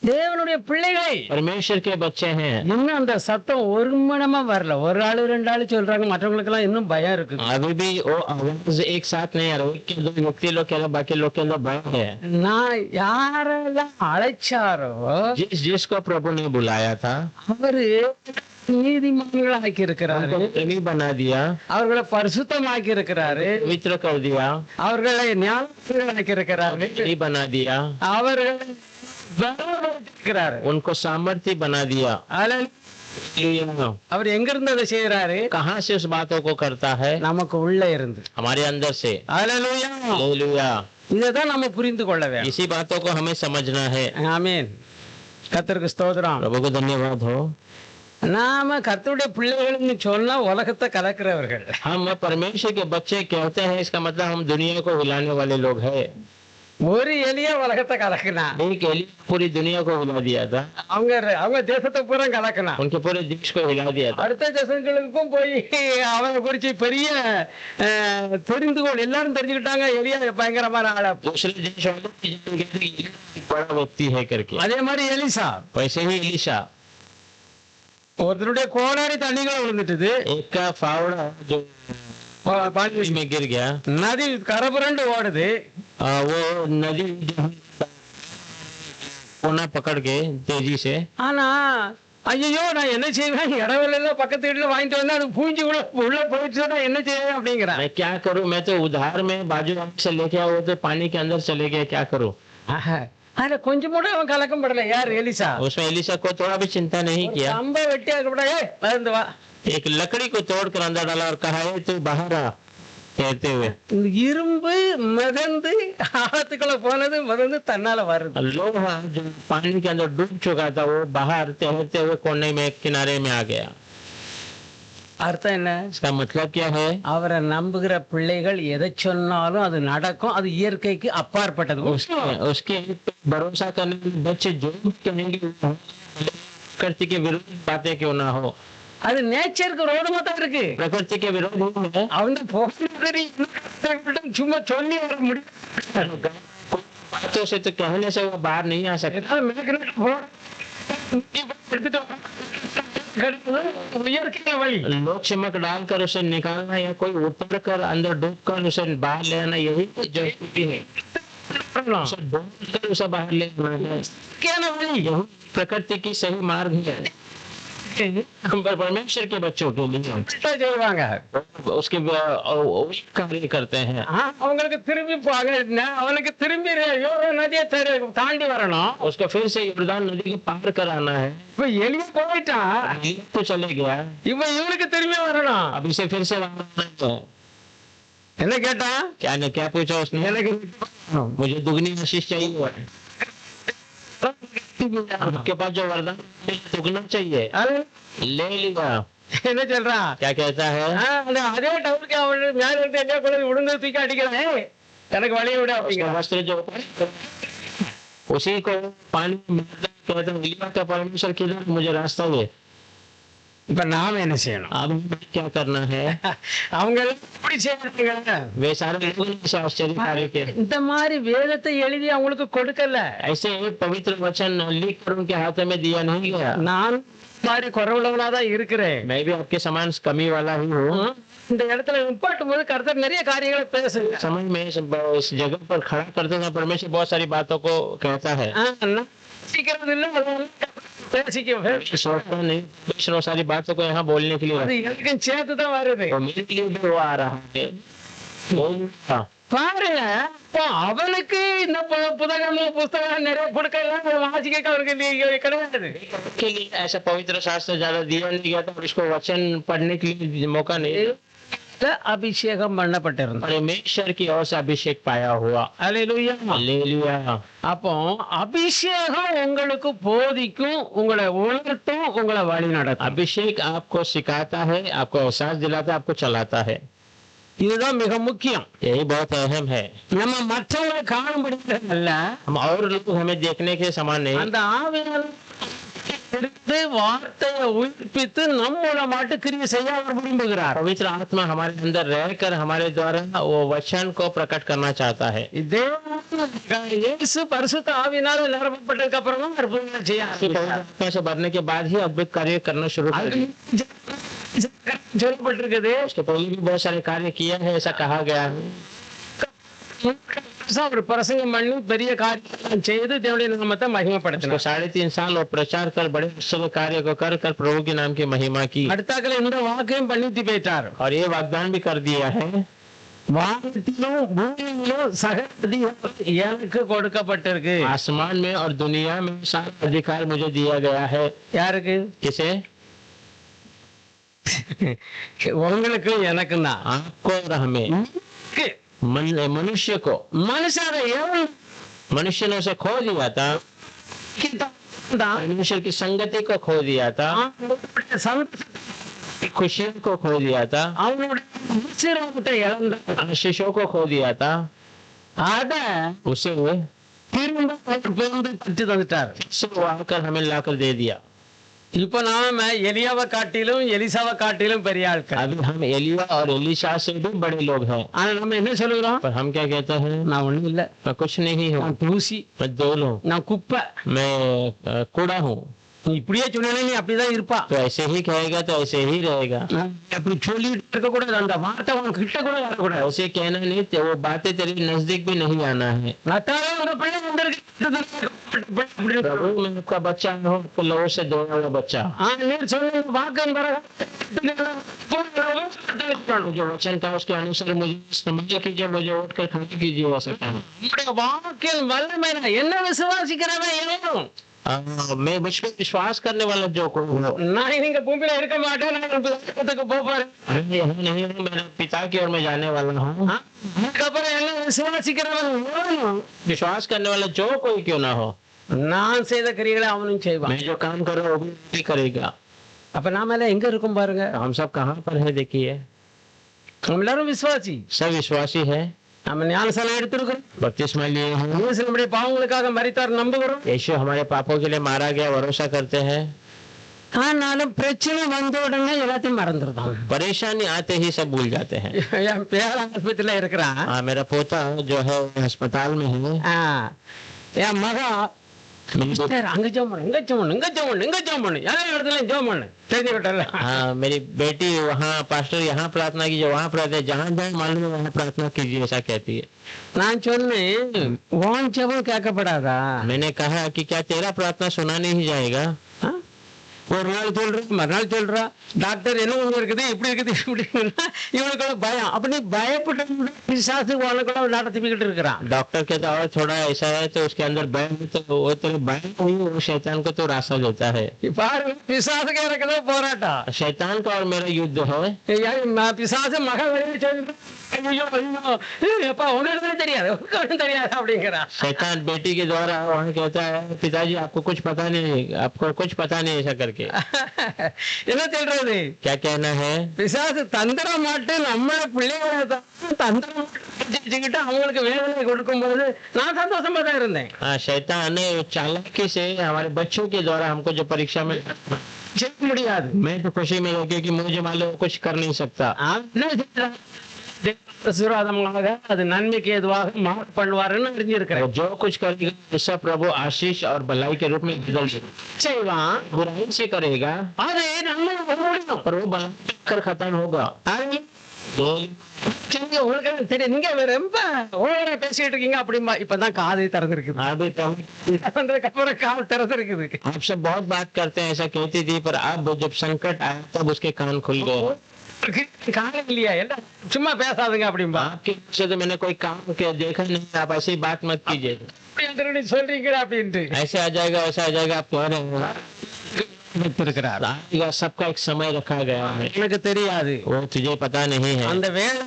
தேவனுடைய பிள்ளைகள் परमेश्वर के बच्चे हैं। இன்னும் அந்த சத்தம் ஒரு மணமா வரல. ஒரு ஆளு ரெண்டு ஆளு சொல்றாங்க, மற்றவங்களுக்கு எல்லாம் இன்னும் பயம் இருக்கு. अभी भी वो आवाज एक साथ नहीं आ रहा, एक के दो व्यक्ति लोग के अंदर, बाकी लोग के अंदर भय है। நான் யாரெல்லாம் அழைச்சாரோ जिसको प्रभु ने बुलाया था அவரு நீதிமான்களாக்கி இருக்கிறாரு, उनको धर्मी बना दिया, அவர்களை பரிசுத்தமாக்கி இருக்கிறாரு, पवित्र कर दिया, அவர்களை ஞானமாக்கி இருக்கிறாரு, धर्मी बना दिया, அவர்களை பலப்படுத்தியிருக்கிறாரு. उनको सामर्थ्य बना दिया। அல்லேலூயா. அவர் எங்க இருந்து அதை செய்யறாரு? कहाँ से उस बातों को करता है? நமக்கு உள்ள இருந்து. हमारे अंदर से। அல்லேலூயா. हालेलुया। இதைதான் நம்ம புரிந்து கொள்ள வேண்டும். इसी बातों को हमें समझना है। ஆமென். கர்த்தருக்கு ஸ்தோத்திரம். प्रभु को धन्यवाद हो। நாம கர்த்தருடைய பிள்ளைகள்னு சொன்னா உலகத்தை கலக்கிறவர்கள். हम परमेश्वर के बच्चे कहते हैं, इसका मतलब हम दुनिया को हिलाने वाले लोग हैं। ஒரு எலியா உலகத்தை கலக்கினா, एक एली पूरी दुनिया को हिला दिया था, அவங்க தேசத்தை பூரா கலக்கினா, उनके पूरे देश को हिला दिया था। அடுத்த தேசங்களுக்கும் போய் அவங்க குறிச்சு பெரிய தெரிந்து கொள் எல்லாரும் தெரிஞ்சுக்கிட்டாங்க, எலியா பயங்கரமான ஆளா. दूसरे देश वालों की जान गए थे कि ये बड़ा व्यक्ति है करके। அதே மாதிரி எலிசா, वैसे ही एलीशा, ஒருத்தருடைய கோடாரி தண்ணிகள் விழுந்துட்டுது, एक का फावड़ा जो पानी में गिर गया, நதி கரபுரண்டு ஓடுது, वो नदी कोना पकड़ के तेजी से, ஆனா ஐயோ நான் என்ன செய்வேன், இடவெல்லாம் பக்கத்து வீட்டுல வாங்கிட்டு வந்தா அது பூஞ்சி உள்ள போயிடுச்சுன்னா என்ன செய்வேன் அப்படிங்கிறான். मैं क्या करूं, मैं तो उधार में बाजू से लेके आया, वो तो पानी के अंदर चले गए, क्या करूं। அதுல கொஞ்சம் கூட அவன் கலக்கம் படல. யார்? எலிசா. उसमें एलीशा को थोड़ा भी चिंता नहीं किया, கம்ப வெட்டி அதுக்கப்பட வா, एक लकड़ी को तोड़कर अंदर डाला और कहा है तू बाहर आ, कहते हुए। இந்த இரும்பு மிதந்து ஆழத்துக்குள்ள போனது மிதந்து தன்னால வருது. लोहा जो पानी के अंदर डूब चुका था, वो बाहर तैरते हुए कोने में किनारे में आ गया। அர்த்தம் என்ன? इसका मतलब क्या है? அவரை நம்புகிற பிள்ளைகள் எதை சொன்னாலும் அது நடக்கும். அது இயற்கைக்கு அப்பாற்பட்டது. उसके भरोसा करने वाले बच्चे जो भी कहेंगे, प्रकृति के विरुद्ध बातें क्यों ना हो, அது நேச்சருக்கு ரோடமா தான் இருக்கு. प्रकृति के विरोध नहीं है। அவங்க சும்மா சொல்லி வர முடியும். बातों से तो कहने से वो बाहर नहीं आ सकता। இயற்கை வழி. लोग चिमक डालकर उसे निकालना या कोई ऊपर कर अंदर डूब कर उसे बाहर ले आना, यही जो स्थिति है। उसे डूब कर उसे बाहर ले आना है, क्या ना वही यही प्रकृति की सही मार्ग है। परमेश्वर के बच्चों के लिए செய்வாங்க. उसके कार्य करते हैं। அவங்களுக்கு திரும்பி அவனுக்கு திரும்பி நதியை தாண்டி வரணும். उसको फिर से यॉर्दान नदी को पार कराना है। இப்ப எலிய போயிட்டான், तो चले गया, இப்ப இவனுக்கு திரும்பி வரணும். अब इसे फिर से वापस तो என்ன கேட்டா? क्या पूछा उसने? எனக்கு मुझे दुगनी आशीष चाहिए, आपके पास जो वरदान दुगना चाहिए, ले लिया। என்ன சொல்றான்? क्या कहता है? அதே டவுனுக்கு அவன் மேல இருந்து என்ன கூட உடனே தூக்கி அடிக்கிறான், எனக்கு வழிய விட அப்படிங்கிற. वस्त्र जो उसी को पानी में कहता है, का परमेश्वर किधर, मुझे रास्ता दे। இப்ப நாம என்ன செய்யணும்? अब क्या करना है? அவங்க எப்படி செய்யறாங்க? वे सारे लोग आश्चर्य कार्य के இந்த மாதிரி வேதத்தை எழுதி அவங்களுக்கு கொடுக்கல. ऐसे पवित्र वचन लिख कर उनके हाथ में दिया नहीं गया। நான் மாதிரி குறவுள்ளவனா தான் இருக்கிறேன். मैं भी आपके समान कमी वाला ही हूँ। இந்த இடத்துல நிப்பாட்டும் போது கர்த்தர் நிறைய காரியங்களை பேசுங்க. समझ में इस जगह पर खड़ा करते हैं, परमेश्वर बहुत सारी बातों को कहता है। சீக்கிரம் இல்ல, सोचता नहीं, सारी बातों को यहाँ बोलने के लिए சேர்த்து தான் வருது. तो मेरे लिए भी वो आ रहा है। பாருங்க, அவனுக்கு இந்த புத்தகம் நிறைய கொடுக்கலாம், வாசிக்க அவருக்கு கிடையாது. के लिए ऐसा पवित्र शास्त्र ज्यादा दिया नहीं गया था और इसको वचन पढ़ने के लिए मौका नहीं, அபிஷேகம் பண்ணப்பட்டிருந்தது. परमेश्वर की ओर से अभिषेक पाया हुआ। அல்லேலூயா. हालेलुया। அப்போ அபிஷேகம் உங்களுக்கு போதிக்கும், உங்களை உணர்த்தும், உங்களை வழி நடத்தும். अभिषेक आपको सिखाता है, आपको एहसास दिलाता है, आपको चलाता है। இதுதான் மிக முக்கியம். यही बहुत अहम है। நம்ம மற்றவங்களை காணும்படி அல்ல, हम और लोग हमें देखने के समान नहीं, அந்த ஆவியானவர் எடுத்து வார்த்தையை உயிர்ப்பித்து நம் மூலமாட்டு கிரியை செய்ய அவர் விரும்புகிறார். पवित्र आत्मा हमारे अंदर रहकर हमारे द्वारा वो वचन को प्रकट करना चाहता है. இயேசு பரிசுத்த ஆவியினால் நிரப்பப்பட்டதுக்கு அப்புறம் தான் அற்புதங்கள் செய்ய ஆரம்பித்தார். आत्मा से भरने के बाद ही अद्भुत कार्य करना शुरू कर दिया. சொல்லப்பட்டிருக்குது. उसके पहले भी बहुत सारे कार्य किया है, ऐसा कहा गया है. அவர் பிரசங்கம் பண்ணி பெரிய காரியம் செய்து தேவனுடைய நாமத்தை மகிமைப்படுத்தினார். 3.5 साल और प्रचार कर बड़े सब कार्य को कर कर प्रभु के नाम की महिमा की. அடுத்தாக்கல இந்த வாக்கையும் பண்ணிட்டு போயிட்டார். और ये वाग्दान भी कर दिया है, வானத்திலும் பூமியிலும் சகல எனக்கு கொடுக்கப்பட்டிருக்கு. आसमान में और दुनिया में सारा अधिकार मुझे दिया गया है. யாருக்கு? किसे? உங்களுக்கு எனக்கு தான். आपको और हमें, मनुष्य को. मनुष्य ने उसे खो दिया था, परमेश्वर की संगति को खो दिया था, खुशियों को खो दिया था, आशीषों को खो दिया था. उसे वो आकर हमें लाकर दे दिया. இப்ப நாம எலியாவை காட்டிலும் எலிசாவை காட்டிலும் பெரிய ஆட்கள். अभी हम एलिया और एलिशा से भी बड़े लोग हैं. ஆனா நம்ம என்ன சொல்லுகிறோம்? पर हम क्या कहते हैं? நான் ஒண்ணும் இல்ல, मैं कुछ नहीं हूँ, நான் தூசி, मैं धूल हूँ, நான் குப்பை. मैं कूड़ा हूँ. நீ இப்படியே சொன்னா நீ அப்படிதான் இருப்பா. तो ऐसे ही कहेगा तो ऐसे ही रहेगा. அப்படி சொல்லிட்டு இருக்க கூடாது. அந்த வார்த்தை உன் கிட்ட கூட வரக்கூடாது. ऐसे कहना नहीं, तो वो बातें तेरे नजदीक भी नहीं आना है. प्रभु मैं आपका बच्चा हूँ, आपको लहू से धोने वाला बच्चा. जो वचन था उसके अनुसार मुझे समझ कीजिए, मुझे उठ कर खड़ा कीजिए. ऐसा कहना. என்ன விசுவாசிக்கிறவன் ஏனும் मैं मुझ पर विश्वास करने वाला जो कोई हो. நான் நீங்க பூமியில இருக்க மாட்டேன், நான் புத்தகத்துக்கு போறேன். यहाँ नहीं हूँ, मेरे पिता की ओर में जाने वाला हूँ. அதுக்கப்புறம் என்ன விசுவாசிக்கிறவன் ஏனும் विश्वास करने वाला जो कोई क्यों ना हो, நான் செய்த கிரியைகளை அவனும் செய்வான். मैं जो काम कर रहा हूँ वो भी करेगा. அப்ப நாம எல்லாம் எங்க இருக்கும் பாருங்க. हम सब कहाँ पर है देखिए. நம்ம எல்லாரும் விசுவாசி. सब विश्वासी है. நம்ம ஞானசாலை எடுத்திருக்கிறோம். बपतिस्मा लिए हैं. நம்முடைய பாவங்களுக்காக மரித்தார் நம்புகிறோம். यीशु हमारे पापों के लिए मारा गया भरोसा करते हैं. ஆனாலும் பிரச்சனை வந்த உடனே எல்லாத்தையும் மறந்துடுறோம். परेशानी आते ही सब भूल जाते हैं. என் பேர ஆஸ்பத்திரியில இருக்கிறான். हाँ, मेरा पोता जो है अस्पताल में है. என் மகா அங்க ஜோம் பண்ணு, இங்க ஜோம் பண்ணு, இங்க ஜோம் பண்ணு, இங்க ஜோம் பண்ணு, எல்லா இடத்துலயும் ஜோம் பண்ணு. தெரிஞ்சு விட்டல. हाँ, मेरी बेटी वहाँ पास्टर यहाँ प्रार्थना कीजिए, वहाँ प्रार्थना, जहाँ जाए मालूम है वहाँ प्रार्थना कीजिए, ऐसा कहती है. நான் சொன்னேன் உன் ஜெபம் கேட்கப்படாதா? मैंने कहा कि क्या तेरा प्रार्थना सुना नहीं जाएगा? ஒரு நாள் சொல்ற, மறுநாள் சொல்றா, டாக்டர் என்ன ஒண்ணு இருக்குது, இப்படி இருக்குது, இப்படி இவனுக்குள்ள பயம். அப்படி பயப்பட்டு பிசாசு உனக்குள்ள நடத்திக்கிட்டு இருக்கிறான். डॉक्टर कहता और थोड़ा ऐसा है तो उसके अंदर भय, तो वो तो भय नहीं, वो शैतान को तो रास्ता देता है. பாரு பிசாசுக்கு இருக்கிறதோ போராட்டம். शैतान का और मेरा युद्ध है. பிசாசு மகன் தெரியாது தெரியாது அப்படிங்கிறா. शैतान बेटी के द्वारा वहाँ कहता है पिताजी आपको कुछ पता नहीं, आपको कुछ पता नहीं, ऐसा करके. என்ன சொல்றது? क्या कहना है? பிசாசு தந்திர மாட்டு நம்மள பிள்ளைகளை தந்திரம் செஞ்சுக்கிட்டு அவங்களுக்கு வேதனை கொடுக்கும் போது நான் சந்தோஷமா தான் இருந்தேன். शैतान ने चालाकी से हमारे बच्चों के द्वारा हमको जो परीक्षा में முடியாது. मैं तो खुशी में रहती हूँ कि मुझे मालूम कुछ कर नहीं सकता. அது நன்மைக்கு எதுவாக பண்ணுவாருன்னு அறிஞ்சிருக்கிறேன். जो कुछ करेगा उसका प्रभु आशीष और भलाई के रूप में बदल செய்வான். बुराई से करेगा அது நன்மை पर वो भलाई कर खत्म होगा. உங்களுக்கு தெரியும், நீங்க ரொம்ப ஓவரா பேசிட்டு இருக்கீங்க. அப்படிமா இப்பதான் காது திறந்திருக்குது. அப்புறம் காது திறந்திருக்குது. आप सब बहुत बात करते हैं, ऐसा कहती थी, पर अब जब संकट आया तब उसके कान खुल गए. காலம் இல்லையா, எல்லாம் சும்மா பேசாதுங்க அப்படிம்பா. आपके से तो मैंने कोई काम किया देखा नहीं, आप ऐसी बात मत कीजिए. சொல்றீங்களா அப்படின்ட்டு ऐसे आ जाएगा, ऐसा आ जाएगा, आप कह रहे हैं. सबका एक समय रखा गया है. எனக்கு தெரியாது, वो तुझे पता नहीं है. அந்த வேலை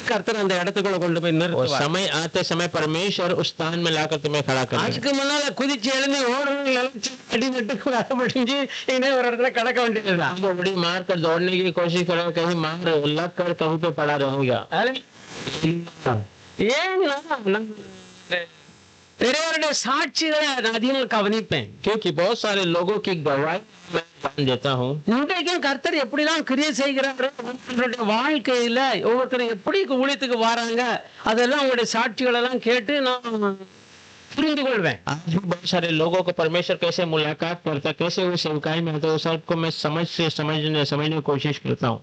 கர்த்தர் அந்த இடத்துக்குள்ள கொண்டு போய் நிறுத்துவார். समय आते समय परमेश्वर उस स्थान में लाकर तुम्हें खड़ा करेगा. அதுக்கு முன்னால குதிச்சு எழுந்து ஓடணும், அடிபட்டு முடிஞ்சு இனே ஒரு இடத்துல கடக்க வேண்டியதுதான். बड़ी मार कर दौड़ने की कोशिश करो, कहीं मार लग कर कहीं पे पड़ा रहेगा. நிறைய சாட்சிகளை நான் அதிகமாக கவனிப்பேன். क्योंकि बहुत सारे लोगों की गवाही मैं जान देता हूँ। இன்றைக்கும் கர்த்தர் எப்படிலாம் கிரியை செய்கிறாரு, அவங்களுடைய வாழ்க்கையில ஒவ்வொருத்தரும் எப்படி ஊழியத்துக்கு வராங்க, அதெல்லாம் அவங்களுடைய சாட்சிகள் எல்லாம் கேட்டு நான் புரிந்து கொள்வேன். आज भी बहुत सारे लोगों को परमेश्वर कैसे मुलाकात करता, कैसे वो सेवकाई में आता है, वो सबको मैं समझने की कोशिश करता हूँ।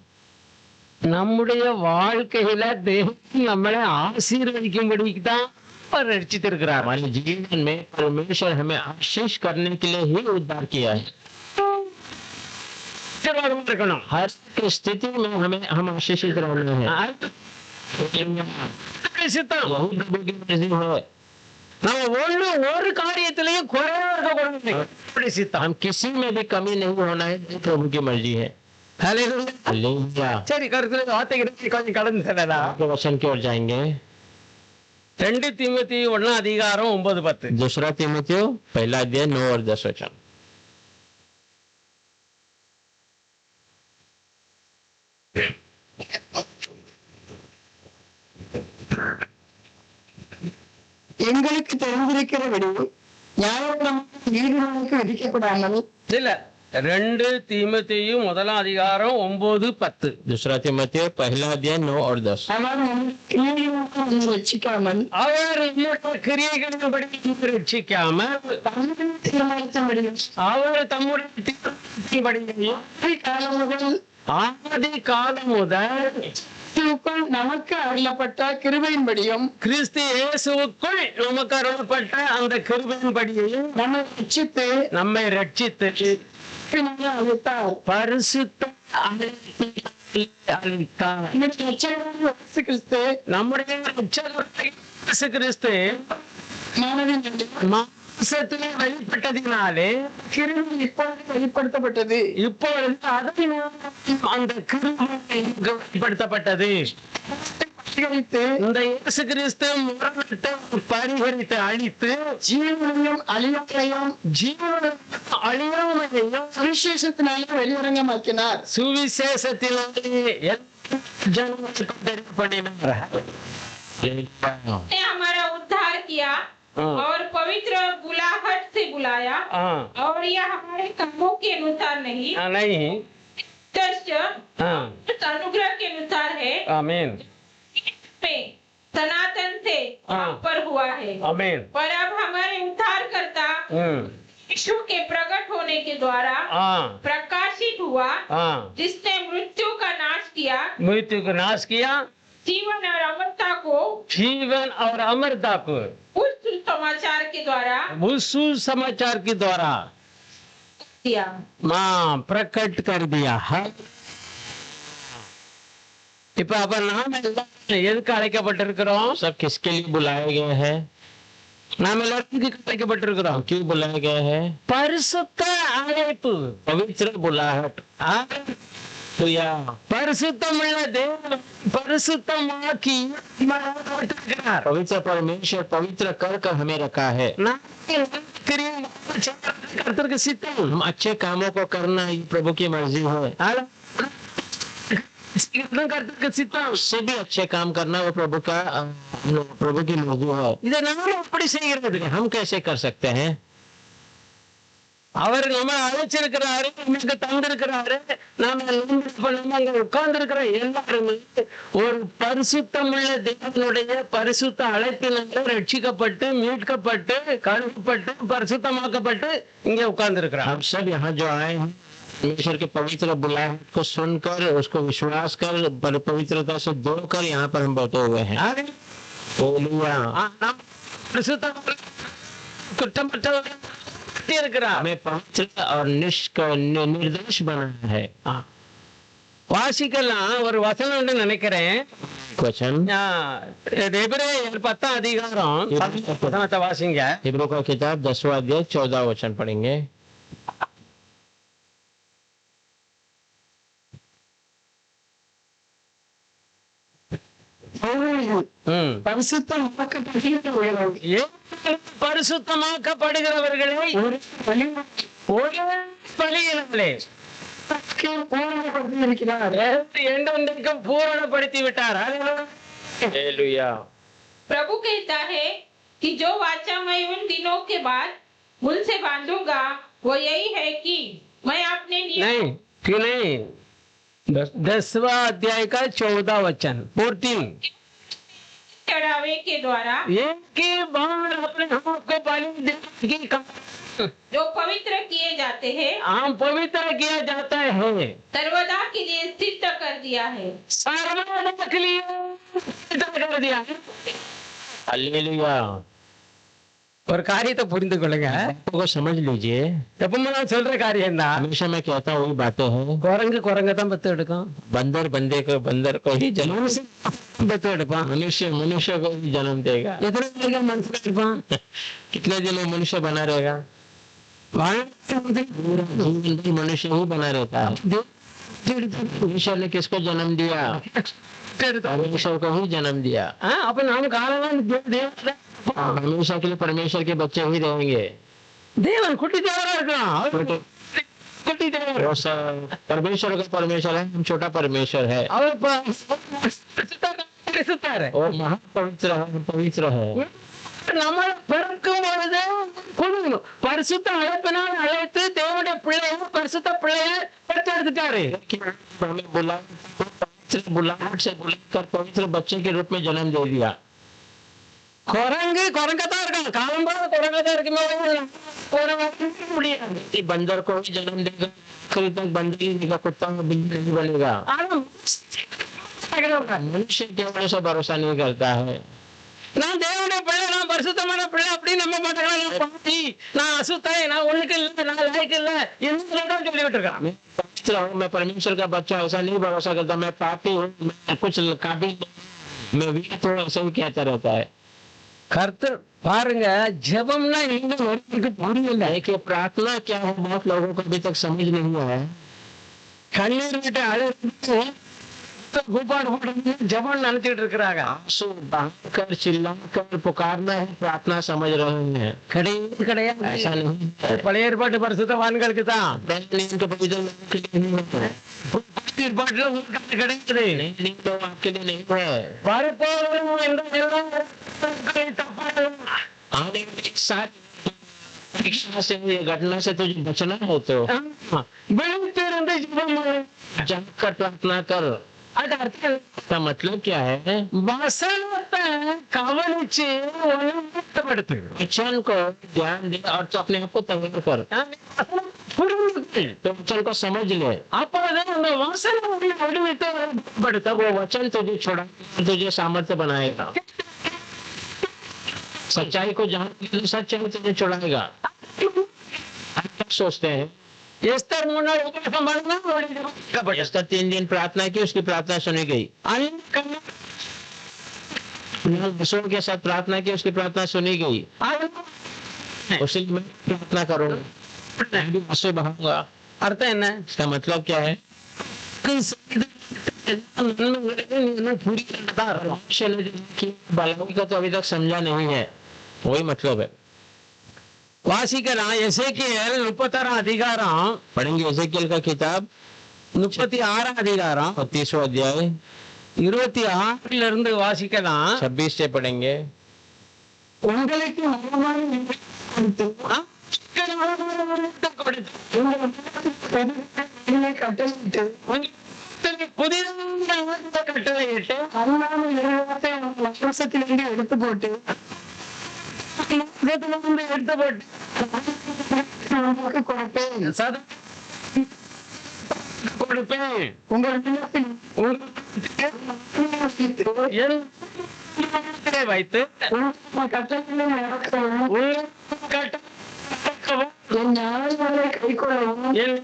நம்முடைய வாழ்க்கையில தேவன் நம்மளை ஆசீர்வதிக்கும்படிக்கு தான் அவர் ரட்சித்திருக்கிறார். हमारे जीवन में परमेश्वर हमें आशीष करने के लिए ही उद्धार किया है। ஆசீர்வாதமா இருக்கணும். हर स्थिति में हम आशीषित रहना है। சித்தம். वही प्रभु की मर्जी है। நம்ம ஒரு காரியத்திலையும் குறைவா இருக்கக்கூடாது. சித்தம். हम किसी में भी कमी नहीं होना है, ये प्रभु की मर्जी है। ஹல்லேலூயா. हालेलुया। சரி, கருத்துல வார்த்தைக்கு கொஞ்சம் கடந்து செல்லலாம். आपके वचन की ओर जाएंगे। 2 தீமோத்தேயு 1:9-10. दूसरा तीमुथियो 1:9 और 10 वचन। எங்களுக்கு தெரிந்திருக்கிறபடி நியாயப்பிரமாணம் ஈடுகளுக்கு விதிக்கப்படாமல் இல்ல, 2 தீமோத்தேயு 1:9-10. दूसरा तीमुथियो 1:9 और 10। அவர் நம்முடைய கிரியைகளுக்கு நம்மை ரட்சிக்காமல் அவர் நம்முடைய கிரியைகளின்படி ரட்சிக்காமல் தம்முடைய தீர்மானித்தபடியும் அவர் தம்முடைய தீர்மானத்தின்படியும் காலம் முதல் ஆதி காலம் முதல் கிறிஸ்துவுக்குள் நமக்கு அருளப்பட்ட கிருபையின்படியும் கிறிஸ்து இயேசுவுக்குள் நமக்கு அருளப்பட்ட அந்த கிருபையின்படியையும் நம்மை ரட்சித்து அளித்தார். பரிசுத்த அளித்தார். நம்முடைய இரட்சகராகிய இயேசு கிறிஸ்து நம்முடைய இரட்சகராகிய இயேசு கிறிஸ்து மானவின் மாம்சத்திலே வெளிப்பட்டதினாலே கிருபை இப்பொழுது வெளிப்படுத்தப்பட்டது. இப்பொழுது அதன் அந்த கிருபை வெளிப்படுத்தப்பட்டது. பரிகரித்து இந்த இயேசு கிறிஸ்து மரணத்தை பரிகரித்து அழித்து ஜீவனையும் அழியாமையையும் சுவிசேஷத்தினாலே வெளியரங்கமாக்கினார். சுவிசேஷத்தினாலே ஜனங்களுக்கு தெரிவிக்கப்படினார். ने हमारा उद्धार किया और पवित्र बुलाहट से बुलाया और यह हमारे कामों के अनुसार नहीं नहीं अनुग्रह के अनुसार है। आमीन में सनातन से पर हुआ है। आमीन। पर अब हमारे उद्धार करता यीशु के प्रकट होने के द्वारा प्रकाशित हुआ, जिसने मृत्यु का नाश किया, मृत्यु का नाश किया, जीवन और अमरता को उस सुसमाचार के द्वारा किया, प्रकट कर दिया। இப்ப அப்ப நாம எல்லாம் எதுக்கு அழைக்கப்பட்டிருக்கிறோம்? सब किसके लिए बुलाए गए हैं? நாம எல்லாத்துக்கு அழைக்கப்பட்டிருக்கிறோம். क्यों बुलाए गए हैं? பரிசுத்த அழைப்பு, पवित्र बुलाहट। பரிசுத்தமுள்ள தேவன் பரிசுத்தமாக்கி पवित्र परमेश्वर पवित्र कर हमें रखा है। கர்த்தருக்கு சித்தம். हम अच्छे कामों को करना ये प्रभु की मर्जी है। கர்த்தருக்கு சித்தம். उससे भी अच्छे काम करना वो प्रभु की मर्जी है। இதை நாம எப்படி செய்கிறது? हम कैसे कर सकते हैं? அவர் நம்ம அழைச்சிருக்கிறாரு, நமக்கு தந்திருக்கிறாரு. நாம அங்க உட்கார்ந்து இருக்கிற எல்லாருமே ஒரு பரிசுத்தமுள்ள தேவனுடைய பரிசுத்த அழைப்பினால ரட்சிக்கப்பட்டு மீட்கப்பட்டு கழுவப்பட்டு பரிசுத்தமாக்கப்பட்டு இங்க உட்கார்ந்து இருக்கிறார். हम सब यहाँ जो आए हैं परमेश्वर के पवित्र बुलाहट को सुनकर उसको विश्वास कर पवित्रता से जोड़कर यहाँ पर हम बैठे हुए हैं। हमें पवित्र और निर्दोष बनाना है। வாசிக்கலாம் ஒரு வசனம் நினைக்கிறேன். वचन எபிரேயர் 10 அதிகாரம் வசனத்தை வாசிங்க. इब्रियों का किताब 10वां अध्याय 14 वचन पढ़ेंगे। பரிசுத்தமாக்கப்படுகிறவர்களை பூரணப்படுத்தி விட்டார். प्रभु कहता है कि जो वाचा मैं उन दिनों के बाद उनसे बांधूंगा वो यही है कि मैं अपने नियम नहीं कि नहीं 10वां अध्याय का 14 वचन 14 चढ़ावे के द्वारा एक के बार अपने आप को बलि देने की जो पवित्र किए जाते हैं आम पवित्र किया जाता है, सर्वदा के लिए सिद्ध कर दिया है। सर्वदा के लिए सिद्ध कर दिया है। हालेलुया। और காரியத்தை புரிந்து கொள்ளுங்க. को समझ लीजिए, எப்பவுமே நான் சொல்ற காரியம் தான், हमेशा मैं कहता हूँ वही बातें हैं। குரங்கு தான் பத்து எடுக்கும், बंदर बंदर को ही जन्म, பத்து எடுப்பான், मनुष्य को ही जन्म देगा। எத்தனை பேருக்கு மனுஷன் இருப்பான், कितने दिन में मनुष्य बना रहेगा? मनुष्य ही बना रहता है। ईश्वर ने किसको जन्म दिया? परमेश्वर को ही जन्म दिया। அப்ப நாம காலம் हमेशा के लिए परमेश्वर के बच्चे ही रहेंगे। தேவன் குட்டி தேவரா இருக்கலாம், குட்டி தேவர், परमेश्वर का परमेश्वर है, हम छोटा परमेश्वर है। அவர் और महापवित्र है, पवित्र है। நம்ம பிறக்கும் பொழுது கொடுக்கணும், பரிசுத்த அழைப்பினால் அழைத்து தேவனுடைய பிள்ளைய பரிசுத்த பிள்ளைய பெற்றெடுத்துட்டாரு। हमें बुलाहट से बुलाकर पवित्र बच्चे के रूप में जन्म दे दिया। குரங்கத்தான் இருக்கான், காலம் போல குரங்கத்தான் இருக்குமே, முடியாது। बंदर को भी जन्म देगा, आखिर तक बंदर ही देगा, कुत्ता बिल्ली नहीं बनेगा। मनुष्य केवल से भरोसा नहीं करता है। நான் தேவனுடைய பிள்ளை, நான் பரிசுத்தமான பிள்ளை அப்படின்னு நம்ப மாட்டேன், நான் அசுத்தாய், நான் ஒண்ணுக்கு இல்லை, நான் லாய்க்கு இல்லை, என்ன சொல்லிட்டு இருக்கான்। मैं परमेश्वर का बच्चा ऐसा नहीं भरोसा करता, मैं पापी हूँ, मैं कुछ काबिल, मैं वीर तो ऐसा ही कहता रहता है। கர்த்தர் பாருங்க, ஜெபம்னா எங்க ஒருத்தருக்கு புரியல, कि प्रार्थना क्या है बहुत लोगों को अभी तक समझ नहीं है। கண்ணீர் விட்டு அழுது கூப்பாடு போட்டு ஜெபம் நினைச்சிட்டு இருக்கிறாங்க। आंसू बहाकर चिल्लाकर पुकारना है प्रार्थना समझ रहे हैं। கிடையாது, ऐसा नहीं है। பழைய ஏற்பாட்டு பரிசுத்தவான்களுக்கு தான், तो पवित्र लोगों के लिए नहीं है। புதிய ஏற்பாட்டுல உங்களுக்கு கிடைக்குது। नहीं तो आपके लिए नहीं है। வரப்போவரும் என்ற எல்லாம் தப்பாக आने वाली सारी परीक्षा से, घटना से तुझे बचना है तो விழித்திருந்து ஜெபம் பண்ணு। जाकर प्रार्थना कर। அது அர்த்தம் इसका मतलब क्या है? வசனத்தை கவனிச்சு ஒழுங்குபடுத்து, वचन को ध्यान दे और तो अपने आप को तैयार कर, புரிந்து तो वचन को समझ ले। அப்பதான் அந்த வசனம் விடுவித்து तब वो वचन तुझे छोड़ा, तुझे सामर्थ्य बनाएगा। सच्चाई को जान, सच्चाई तुझे छुड़ाएगा। आप क्या सोचते हैं? எஸ்தர் முன்னாடி உபதேசம் பண்ணா इसका 3 दिन प्रार्थना की, उसकी प्रार्थना सुनी गई। दूसरों के साथ प्रार्थना की, उसकी प्रार्थना सुनी गई। उसी में प्रार्थना करूंगा, मैं भी उससे बहाऊंगा। அர்த்தம் என்ன? इसका मतलब क्या है? भलाई का तो अभी तक समझा नहीं है, वही मतलब है। வாசிக்கலாம், எசேக்கியேல் 36 அதிகாரம், पढ़ेंगे एजेकियल का किताब 36 அதிகாரம் 32वां अध्याय 26 இருந்து வாசிக்கலாம்। 26 से पढ़ेंगे। உங்களுக்கு கட்டளையிட்டு புதிதாக கட்டளையிட்டு அருளாமல் இருவத்தை வசத்திலிருந்து எடுத்து போட்டு எடுத்து போட்டு உங்களுக்கு கொடுப்பேன். சதா கொடுப்பேன், உங்கள் நிலத்தில் என் வைத்து கட்டளைகளை நடக்கவும் கட்டவும் என் ஞானங்களை கைக்கொள்ளவும் என்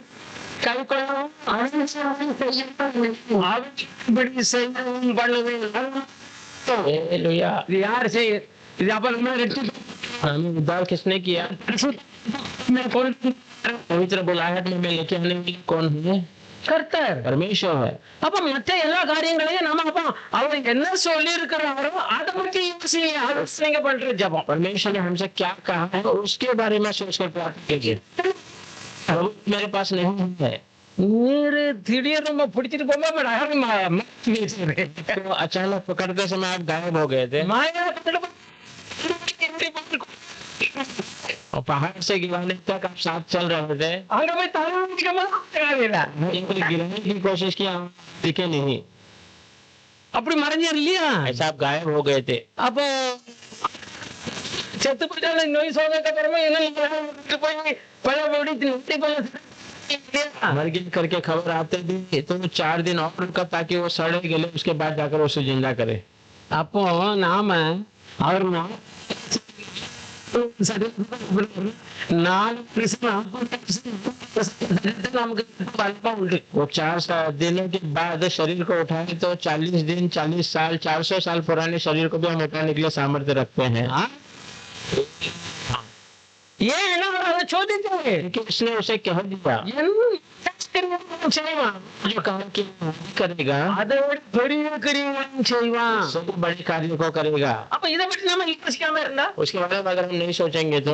கை கொள்ளவும் அனுசரணை செய்யவும் இப்படி செய்யவும் பண்ணுவேன்। हालेलुया। இது யார் செய்ய? இது அப்ப நம்ம हमें उद्धार किसने किया? पवित्र बुलाहट में मैं लेके आने वाला कौन है? கர்த்தர்। परमेश्वर है। அப்ப மற்ற எல்லா காரியங்களையும் நம்ம அப்ப அவர் என்ன சொல்லி இருக்கிறாரோ அதை பற்றி யோசனை பண்ற ஜபம்। परमेश्वर ने हमसे क्या कहा है उसके बारे में सोचकर प्रार्थना कीजिए। मेरे पास नहीं है நீரு திடீர்னு நம்ம பிடிச்சிட்டு போகும்போது तो अचानक पकड़ते समय आप गायब हो गए थे। மாயா और पहाड़ से गिराने तक आप साथ चल रहे थे, அங்க போய் தலைவலிக்கமா தெரியல. गिराने की कोशिश की, आप दिखे नहीं, அப்படி மறைஞ்சார் இல்லையா? ऐसा आप गायब हो गए थे. அப்போ செத்து போயிட்டாலும் நோய் சோதனைக்கு அப்புறமா என்ன போய் பழபடி मर गए करके खबर आते भी तो 4 दिन और रुका ताकि वो सड़े गले, उसके बाद जाकर उसे जिंदा करे. அப்போ நாம அவர் நமக்கு பழக்கம் உண்டு. वो 4 दिनों के बाद शरीर को उठाए तो 40 दिन, 40 साल, 400 साल पुराने शरीर को भी हम उठाने के लिए सामर्थ्य रखते हैं. ஏன் என்ன அதை சோதித்தாரு? क्योंकि उसने उसे कह दिया, செய்வான், जो कहा कि करेगा அதை விட பெரிய காரியங்களும் செய்வான். सब बड़े कार्य को करेगा. அப்ப இதை பற்றி நம்ம யோசிக்காம இருந்தா उसके बारे में अगर हम नहीं सोचेंगे तो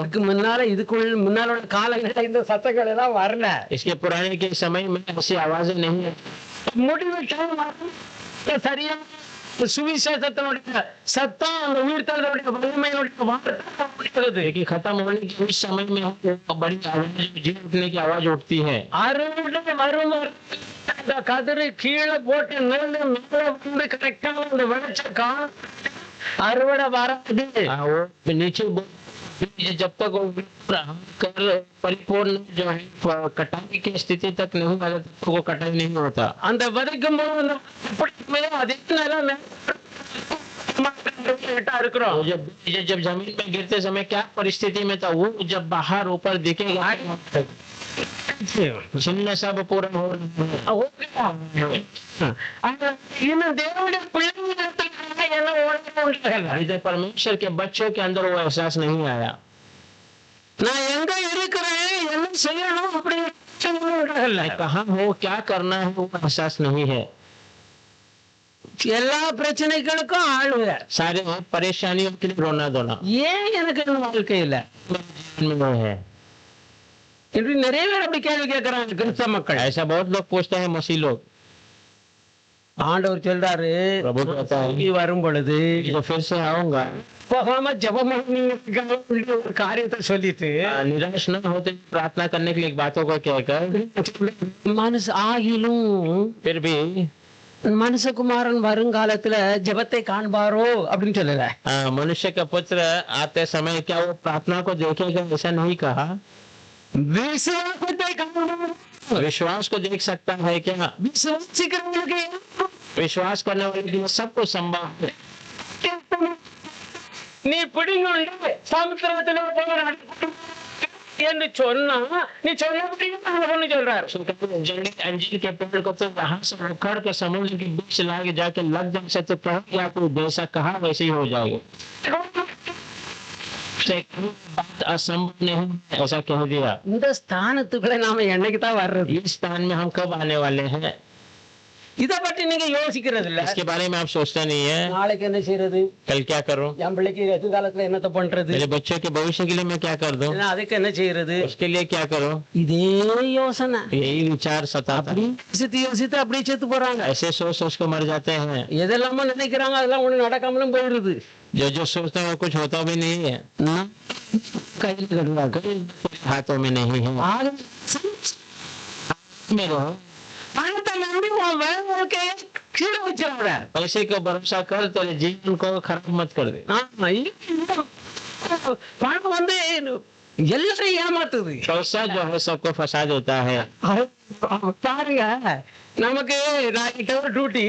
இதுக்கு முன்னால காலங்கள்ல இந்த சத்தங்கள் எல்லாம் வரல. इसके पुराने के समय में ऐसी आवाजें नहीं है. முடிவு சரியா சுவிசேஷத்தினுடைய சத்தம் அந்த உயிர்த்தலுடைய வலிமையினுடைய வார்த்தை लेकिन खत्म होने के उस समय में हमको बड़ी आवाज, जी उठने की आवाज उठती है. அறுவடை வரும் இந்த கதிரை கீழே போட்டு நெல்லு மேல வந்து கரெக்டா அந்த விளைச்ச காலம் அறுவடை வராது. वो नीचे जब तक वो कर परिपूर्ण जो है कटाई की स्थिति तक नहीं आ जाता तो वो कटाई नहीं होता. அந்த விதைக்கும் போது இருக்கிறோம். जब जमीन में गिरते समय क्या परिस्थिति में था, वो जब बाहर ऊपर दिखेगा छिन्न सब पूरा हो रहा है. இன்னும் தேவனுடைய பிள்ளைங்க என்ன इधर परमेश्वर के बच्चों के अंदर वो एहसास नहीं आया. நான் எங்க இருக்கிறேன் என்ன செய்யணும் அப்படி कहाँ हो, क्या करना है, वो एहसास नहीं है. எல்லா பிரச்சனைகளுக்கும் ஆளுங்க. सारे परेशानियों के लिए रोना धोना ஏன் எனக்கு இந்த வாழ்க்கையில में वो है. இன்று நிறைய பேர் அப்படி கேள்வி கேட்கறாங்க கிறிஸ்தவ மக்கள். ऐसा बहुत लोग पूछते हैं मसीह लोग. ஆண்டவர் சொல்றாரு प्रभु कहता है திரும்பி வரும் பொழுது जो फिर से आऊंगा, போகாம ஜெபம் ஒரு காரியத்தை சொல்லிட்டு निराश न होते प्रार्थना करने के लिए एक बातों को कहकर, மனசு ஆகிலும் फिर भी மனுஷகுமாரன் வருங்காலத்துல ஜெபத்தை காண்பாரோ அப்படின்னு சொல்லல. मनुष्य का पुत्र आते समय क्या वो प्रार्थना को देखेगा, ऐसा नहीं कहा. விசுவாசத்தை காண்பாரோ. विश्वास को देख सकता है क्या? விசுவாசிக்கிறவங்களுக்கு विश्वास करने वाले के लिए सब कुछ संभव है. நீ பிடிங்க சமுத்திரத்துல என்று சொன்னா நீ சொன்ன சொல்றாரு. अंजीर के पेड़ को तो यहाँ से उखाड़ के समुद्र के बीच लाके जाके लग जा सकते, प्रभु आपको जैसा कहा वैसे ही हो जाएगा. बात असंभव नहीं, ऐसा कह दिया. இந்த ஸ்தானத்துக்குள்ள நாம என்னைக்கு தான் வர்றது? इस स्थान में हम कब आने वाले हैं, இத பத்தி நீங்க யோசிக்கிறது இல்ல. इसके बारे में आप सोचते नहीं है. நாளைக்கு என்ன செய்யறது, कल क्या करूं, என் பிள்ளைக்கு எதிர்காலத்துல என்னத்த பண்றது, मेरे बच्चों के भविष्य के लिए मैं क्या कर दूं, அதுக்கு என்ன செய்யறது, उसके लिए क्या करूं. இதே யோசனை यही विचार सताता है. யோசித்து அப்படியே செத்து போறாங்க. ऐसे सोच सोच को मर जाते हैं. எதெல்லாம நினைக்கிறாங்க அதெல்லாம் ஒண்ணு நடக்காமலும் போயிடுது. जो जो सोचते हैं वो कुछ होता भी नहीं है, கையில் கடுவாங்க हाथों में नहीं है. में रहो, பணத்தை நம்பி உன் வாழ்க்கையை கீழே வச்சிடாத. पैसे को भरोसा कर, तेरे जीवन को खराब मत कर दे. பணம் வந்து எல்லாரையும் ஏமாத்துது. पैसा जो है सबको फंसा देता है. பாருங்க நமக்கு 8 ஹவர் டியூட்டி,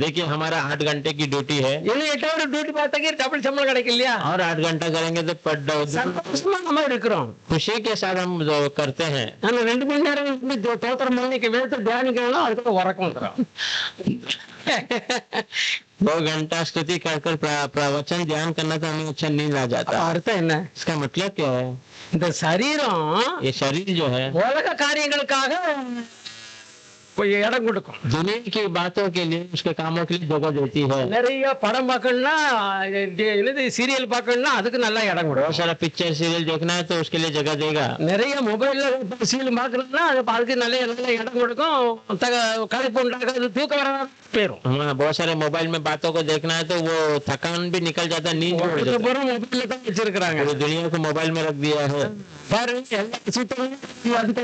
देखिए हमारा 8 घंटे की ड्यूटी है, 8 ஹவர் டியூட்டி பார்த்தாக்கி டபுள் சம்பளம் கிடைக்கும் இல்லையா? और 8 घंटा करेंगे तो पर சந்தோஷமா நம்ம இருக்கிறோம். खुशी के साथ हम जो करते हैं. ஆனா 2 மணி நேரம் தோத்திரம் பண்ணிக்கு வேத்து தியானிக்கணும், அதுக்கு உறக்கம் வந்துடும். 2 घंटा स्तुति कर प्रवचन ध्यान करना तो हमें अच्छा नींद आ जाता. அர்த்தம் என்ன? इसका मतलब क्या है, இந்த சரீரம் ये शरीर जो है உலக காரியங்களுக்காக போய் இடம் கொடுக்கும். दुनिया की बातों के लिए उसके कामों के लिए जगह देती है। நிறைய படம் பார்க்கணும்னா என்னது சீரியல் பார்க்கணும்னா அதுக்கு நல்லா இடம் बहुत கொடுக்கும். सारा पिक्चर सीरियल देखना है तो उसके लिए जगह देगा। நிறைய மொபைல்ல சீரியல் பார்க்கணும்னா அதுக்கு நல்ல நல்ல இடம் கொடுக்கும். களைப்பு உண்டாகாது, தூக்கம் வராது போயிடும். हाँ, बहुत सारे मोबाइल में बातों को देखना है तो वो थकान भी निकल जाता है, नींद भी उड़ जाता பூரா மொபைல்ல தான் வச்சிருக்கிறாங்க. है। पूरी दुनिया को मोबाइल में रख दिया है। பாருங்க எல்லா சூத்திரமும் அதுக்கு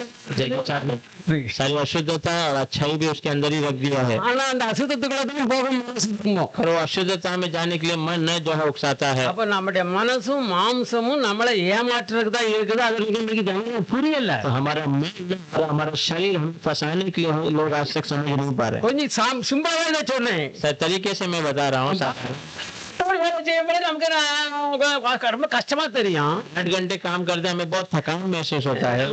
सारी अशुद्धता और अच्छाई भी उसके अंदर ही रख दिया है। ஆனா அந்த அசுத்தத்துக்குள்ள தான் போக மனசு இருக்கும். और वो अशुद्धता में जाने के लिए मन न जो है उकसाता है। அப்ப நம்முடைய மனசும் மாம்சமும் நம்மளை ஏமாற்றுறதுக்கு தான் இருக்குது. அது இன்னைக்கு ஜனங்களுக்கு புரியல. तो हमारा मन और हमारा शरीर हमें फंसाने के लिए लोग आज तक समझ नहीं पा रहे। கொஞ்சம் சிம்பிளாவே தான் சொன்னேன். सही तरीके से मैं बता रहा हूँ। நமக்கு ரொம்ப கஷ்டமா தெரியும். 8 घंटे काम करते हैं, हमें बहुत थकान महसूस होता है।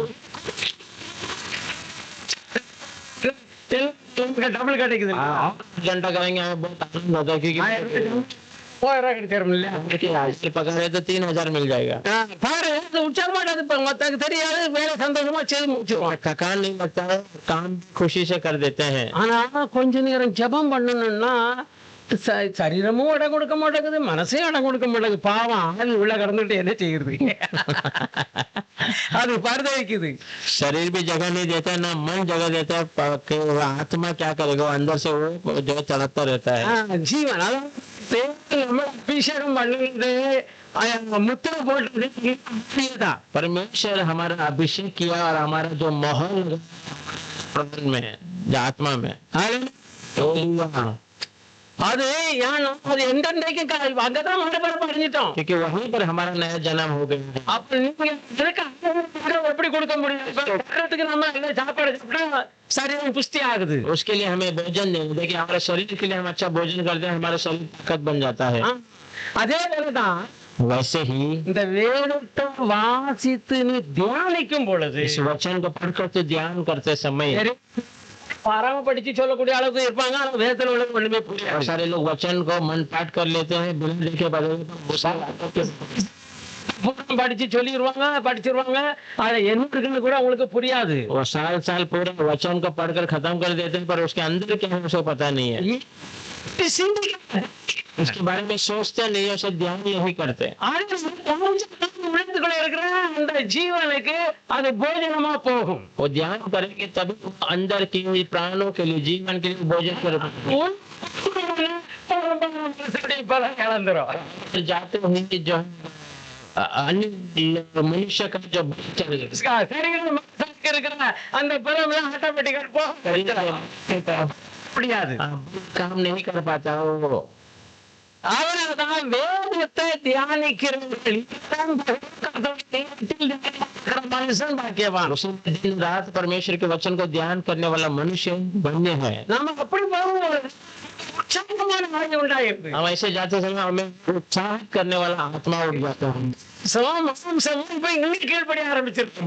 டபுள் கிடைக்குது. 8 घंटा करेंगे हमें बहुत आनंद होता है, क्योंकि 1000 ரூபாய் கிடைச்சிரும் இல்லையா? आज की पगार है तो 3000 मिल जाएगा। பாரு உற்சாக மாட்டாது. மத்தக்கு தெரியாது, வேலை சந்தோஷமா செய்து முடிச்சிருவான். थकान नहीं लगता है, काम खुशी से कर देते हैं। ஆனா கொஞ்ச நேரம் ஜெபம் பண்ணணும்னா சரீரமும் இடம் கொடுக்க மாட்டேங்குது, மனசே இடம் கொடுக்க மாட்டேங்குது. பாவம் ஆள் உள்ள கடந்துட்டு என்ன செய்யுது? அது பரிதவிக்குது. शरीर भी जगह नहीं देता, ना मन जगह देता है। वो आत्मा क्या करेगा, वो अंदर से वो जो तड़पता रहता है। ஜீவன் அதான் நம்ம அபிஷேகம் பண்ணுறது முத்திரை போட்டு परमेश्वर हमारा अभिषेक किया और हमारा जो माहौल में जो आत्मा में அது ஏன்னா அது எந்தெந்தைக்கு அங்கதான் மறுபடியும் அடைஞ்சிட்டோம். क्योंकि वहीं पर हमारा नया जन्म हो गया। அப்ப நீங்க எப்படி கொடுக்க முடியும்? நம்ம எல்லாம் சாப்பாடு சாப்பிட்டா शरीर पुष्टि आगது. उसके लिए हमें भोजन देना। देखिए हमारे शरीर के लिए हम अच्छा भोजन करते हैं, हमारा शरीर ताकत बन जाता है। அதே போலதான் वैसे ही இந்த வேதத்தை வாசித்து நீ தியானிக்கும் பொழுது इस वचन को पढ़कर तो ध्यान करते समय பரம படிச்சு சொல்லக்கூடிய அளவுக்கு இருப்பாங்க. ஆனா வேதத்துல உள்ள ஒண்ணுமே புரியாது. सारे लोग वचन को मन पाठ कर लेते हैं, बिना देखे बदले படிச்சு சொல்லிடுவாங்க, படிச்சிருவாங்க. ஆனா என்ன இருக்குன்னு கூட அவங்களுக்கு புரியாது. वो साल साल पूरे वचन को पढ़कर खत्म कर देते हैं, पर उसके अंदर क्या है उसे पता नहीं है। उसके बारे में सोचते नहीं, उसे ध्यान नहीं करते। இருக்கிற அந்த ஜீவனுக்கு அது போஜனமா போகும். वो ध्यान करेंगे तभी अंदर की प्राणों के लिए, जीवन के लिए भोजन இழந்துரும். जाते होंगे जो अन्य मनुष्य का जो இருக்கிற அந்த பலம் ஆட்டோமேட்டிக்கா போகும். முடியாது, काम नहीं कर पाता वो। அவனால்தான் வேதத்தை தியானிக்கிறவர்கள் மனுஷன் பாக்கியவான். दिन रात परमेश्वर के वचन को ध्यान करने वाला मनुष्य बनने हैं। நம்ம அப்படி போகும்போது உற்சாகமான ஆவி உண்டாயிருக்கு. हम ऐसे जाते समय हमें उत्साहित करने वाला आत्मा उठ जाता है। கீழ்படி ஆரம்பிச்சிருக்கு.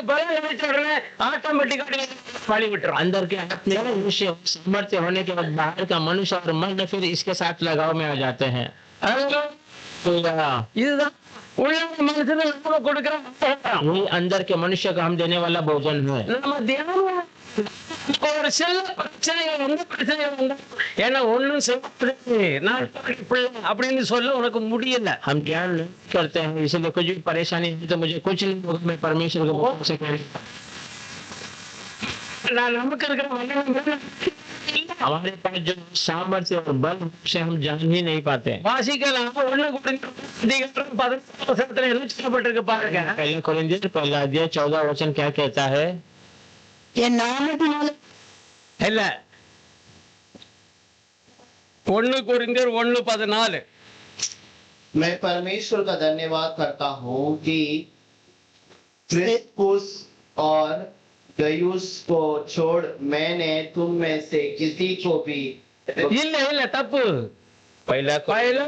பலம் கிடைச்ச உடனே ஆட்டோமேட்டிக்கா வழி விட்டுரும். अंदर के आत्मा मनुष्य सामर्थ्य होने के बाद बाहर का मनुष्य और मन फिर इसके साथ लगाव में आ जाते हैं। இதுதான் உள்ள மனுஷனுக்கு நம்ம கொடுக்கிற वही अंदर के मनुष्य को हम देने वाला भोजन है। நம்ம தியானம் ஒரு சில பிரச்சனைகள் வந்து பிரச்சனைகள் வந்து ஏன்னா ஒண்ணும் செய்ய நான் அப்படின்னு சொல்ல உனக்கு முடியல। हम ज्ञान नहीं करते हैं, इसलिए कुछ भी परेशानी है तो मुझे कुछ नहीं होगा, मैं परमेश्वर को बोल सके। நான் நமக்கு இருக்கிற हमारे पास जो सामर्थ्य और बल से हम जान ही नहीं पाते। வாசிக்கலாம் ஒண்ணு என்ன சொல்லப்பட்டிருக்கு பாருங்க। पहले कोरिन्थियर पहला अध्याय 14 वचन क्या कहता है? என் நாமத்தினால இல்ல 1 கொரிந்தியர் 1:14 मैं परमेश्वर का धन्यवाद करता हूँ कि क्रिस्पुस और गयुस को छोड़ मैंने तुम में से किसी को भी இல்ல தப்பு। पहला 14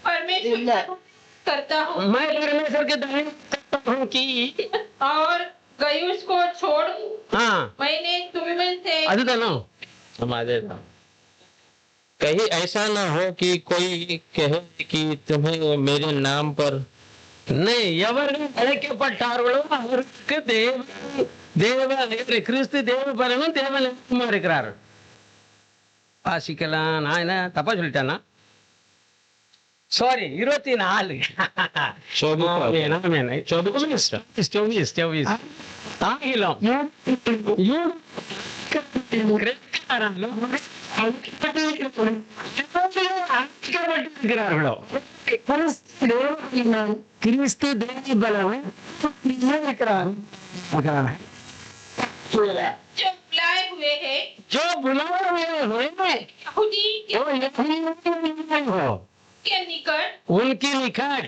परमेश्वर करता हूँ मैं परमेश्वर के धन्यवाद करता हूँ कि और गयुस को छोड़ हाँ मैंने तुम में से அதுதானோ हमारे नाम कहीं ऐसा ना हो कि कोई कहे कि तुम्हें मेरे नाम पर எவர்கள் அழைக்கப்பட்டார்களோ அவருக்கு கிறிஸ்து தேவ பலனும் தேவனுமா இருக்கிறார். வாசிக்கலாம். நான் என்ன தப்பா சொல்லிட்டேன்னா? சாரி, 24 ஆங்கிலம். இருக்கிறார்களோ கிறிஸ்து தேவ பலனும் இருக்கிறார். जो बुलाए हुए हैं जो बुलाए हुए हैं यहूदी हो के निकट उनके निकट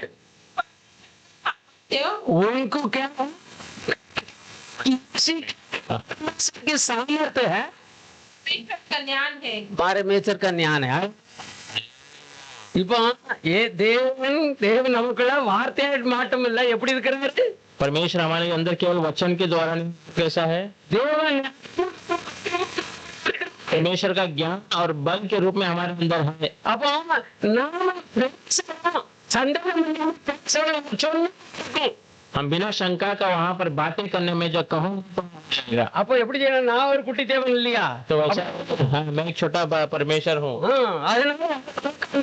उनको क्या की सामर्थ्य है, का ज्ञान है. பாரமேச்சர் का ज्ञान है. இப்போ தேவன் நமக்குள்ள வார்த்தையா மாட்டம் இல்ல, எப்படி இருக்கிறாரு? परमेश्वर हमारे अंदर केवल वचन के द्वारा नहीं, कैसा है? தேவன் परमेश्वर का ज्ञान और बल के रूप में हमारे अंदर है. அப்போ நாம சந்தேகம் हम बिना शंका का वहाँ पर बातें करने में जो कहूँ அப்போ எப்படி செய்யணும்? நான் ஒரு குட்டி தேவன் இல்லையா? तो वैसा हाँ, मैं एक छोटा परमेश्वर हूँ. அதனால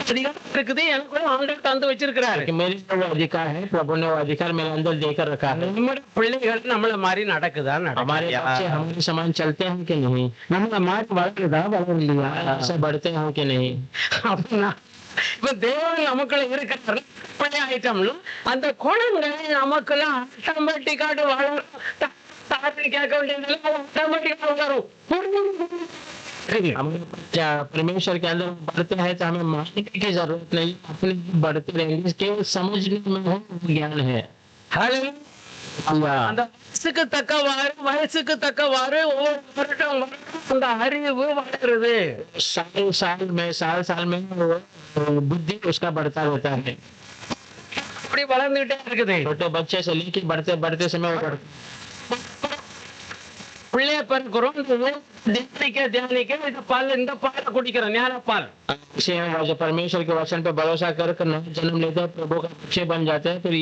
அதிகாரம் இருக்குது, எனக்குள்ள ஆண்டவர் தந்து வச்சிருக்கிறாரு. कि मेरे जो अधिकार है, प्रभु ने वो अधिकार मेरे अंदर देकर रखा है. நம்முடைய பிள்ளைகள் நம்மள மாதிரி நடக்குதா? हमारे बच्चे हमारे समान चलते हैं कि नहीं, நம்மள மாதிரி வளருதா வளரலையா? ऐसे बढ़ते हैं कि नहीं. அப்படின்னா இப்ப தேவன் நமக்குள்ள இருக்கிற பிள்ளை ஆயிட்டோம்னா அந்த குணங்கள் நமக்குள்ள ஆட்டோமேட்டிக்காட்டு வளரும். கேட்க வேண்டியதெல்லாம் ஆட்டோமேட்டிக்கா வளரும். हम परमेश्वर के अंदर बढ़ते हैं तो हमें मानने की जरूरत नहीं, अपने बढ़ते रहेंगे. केवल समझने में है ज्ञान है. அந்த வயசுக்கு தக்கவாறு ஒவ்வொரு வருடம் அந்த அறிவு வளருது. साल में बुद्धि उसका बढ़ता रहता है. அப்படி வளர்ந்துகிட்டே இருக்குது. छोटे बच्चे से लेके बढ़ते बढ़ते समय वो बढ़ता. பிள்ளைய பிறக்கிறோம், தியானிக்க இந்த பால் குடிக்கிறோம், ஞான பால். जो परमेश्वर के वचन पे भरोसा कर जन्म लेते हैं, प्रभु का बच्चे बन जाते हैं. फिर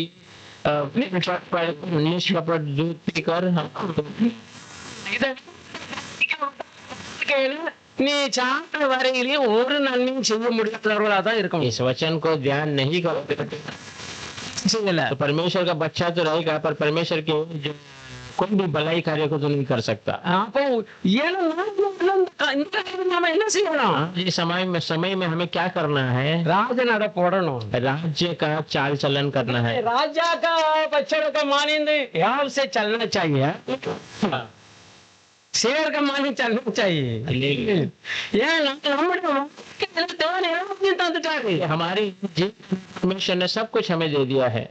दूध पीकर நீ சாப்பிட்ட வரையிலேயே ஒரு நன்மையும் செய்ய முடியாதவர்களா தான் இருக்கும். इस वचन को ध्यान नहीं करते तो परमेश्वर का बच्चा तो रहेगा, पर परमेश्वर के जो कोई भी भलाई कार्य को तो नहीं कर सकता. அப்போ நாம என்ன செய்யணும்? इस समय में हमें क्या करना है? राज नட போடணும். राज्य का चाल चलन करना है. राजा का बच्चों का मानिंद याव से चलना चाहिए, शेर का मानिंद चलना चाहिए. हमारी परमेश्वर ने सब कुछ हमें दे दिया है.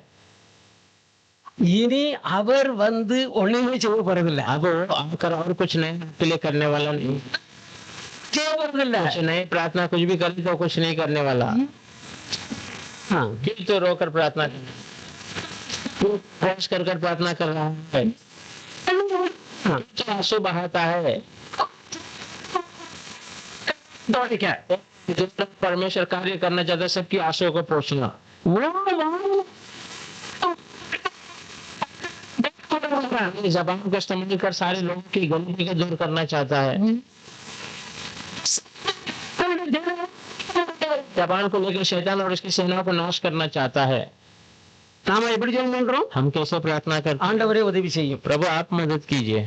இனி அவர் வந்து ஒண்ணுமே செய்ய போறதில்லை. अब आकर और कुछ नहीं के लिए करने वाला नहीं, कुछ नहीं. प्रार्थना कुछ भी करे तो कुछ नहीं करने वाला. क्यों तो रोकर प्रार्थना कर प्रार्थना कर रहा है, आंसू बहाता है. क्या जो परमेश्वर कार्य करना चाहता है, सबकी आंसू को पोषना. जबान का इस्तेमाल कर सारे लोगों की गलती को दूर करना चाहता है. जबान को लेकर शैतान और उसकी सेना को नाश करना चाहता है. நாம எப்படி ஜெபம் பண்றோம்? हम कैसे प्रार्थना करते हैं? ஆண்டவரே உதவி செய்யும். प्रभु आप मदद कीजिए.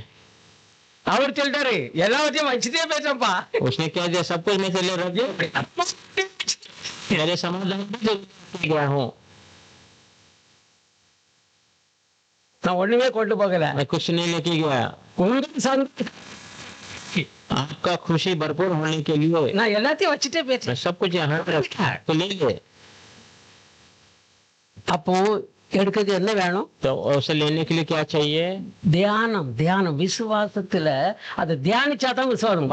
அவர் சொல்றாரு எல்லாத்தையும் வச்சுட்டே பேசப்பா. उसने कह दिया सब कुछ मैं चले रख दिया, मेरे समाधान गया हूँ. நான் ஒண்ணுமே கொண்டு போகல. मैं कुछ नहीं लेके गया. आपका खुशी भरपूर होने के लिए நான் எல்லாத்தையும் வச்சுட்டே பேசுறேன். मैं सब कुछ यहाँ रखा तो ले ले. அப்போ எடுக்கிறது என்ன வேணும்? तो उसे लेने के लिए क्या चाहिए? தியானம். தியானம் விசுவாசத்துல அதை தியானிச்சாதான் விசுவாசம்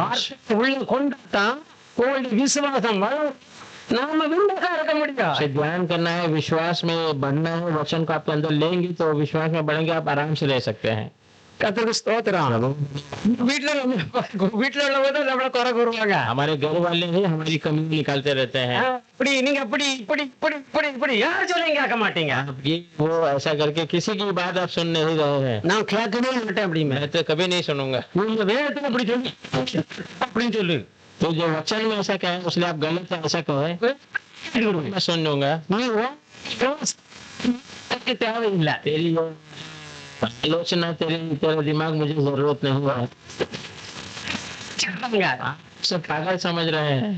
உள்ள கொண்டாதான் உங்களுடைய விசுவாசம் வளரும். नाम विंदका रखा मुड़िया. से ध्यान करना है, विश्वास में बढ़ना है. वचन को आपके अंदर लेंगे तो विश्वास में बढ़ेंगे, आप आराम से रह सकते हैं. கர்த்தருக்கு ஸ்தோத்திரம். வீட்டுல வீட்டுல உள்ளவங்க தான் நம்மள குறை கூறுவாங்க. हमारे घर वाले ही हमारी कमी निकालते रहते हैं। இப்படி நீங்க இப்படி இப்படி இப்படி இப்படி இப்படி யாரும் சொல்லுங்க கேட்க மாட்டீங்க. आप ये वो ऐसा करके किसी की बात आप सुन नहीं रहे हैं। நான் கேட்கவே மாட்டேன் அப்படிமே. मैं तो कभी नहीं सुनूंगा। நீங்க வேதத்துல அப்படி சொல்லு அப்படின்னு சொல்லு. तो जो वचन में ऐसा कहे उसलिए आप गलत है ऐसा कहे मैं सुन लूंगा। தேவையில்லை. तेरी आलोचना तेरा दिमाग मुझे जरूरत नहीं है। आप सब पागल समझ रहे हैं।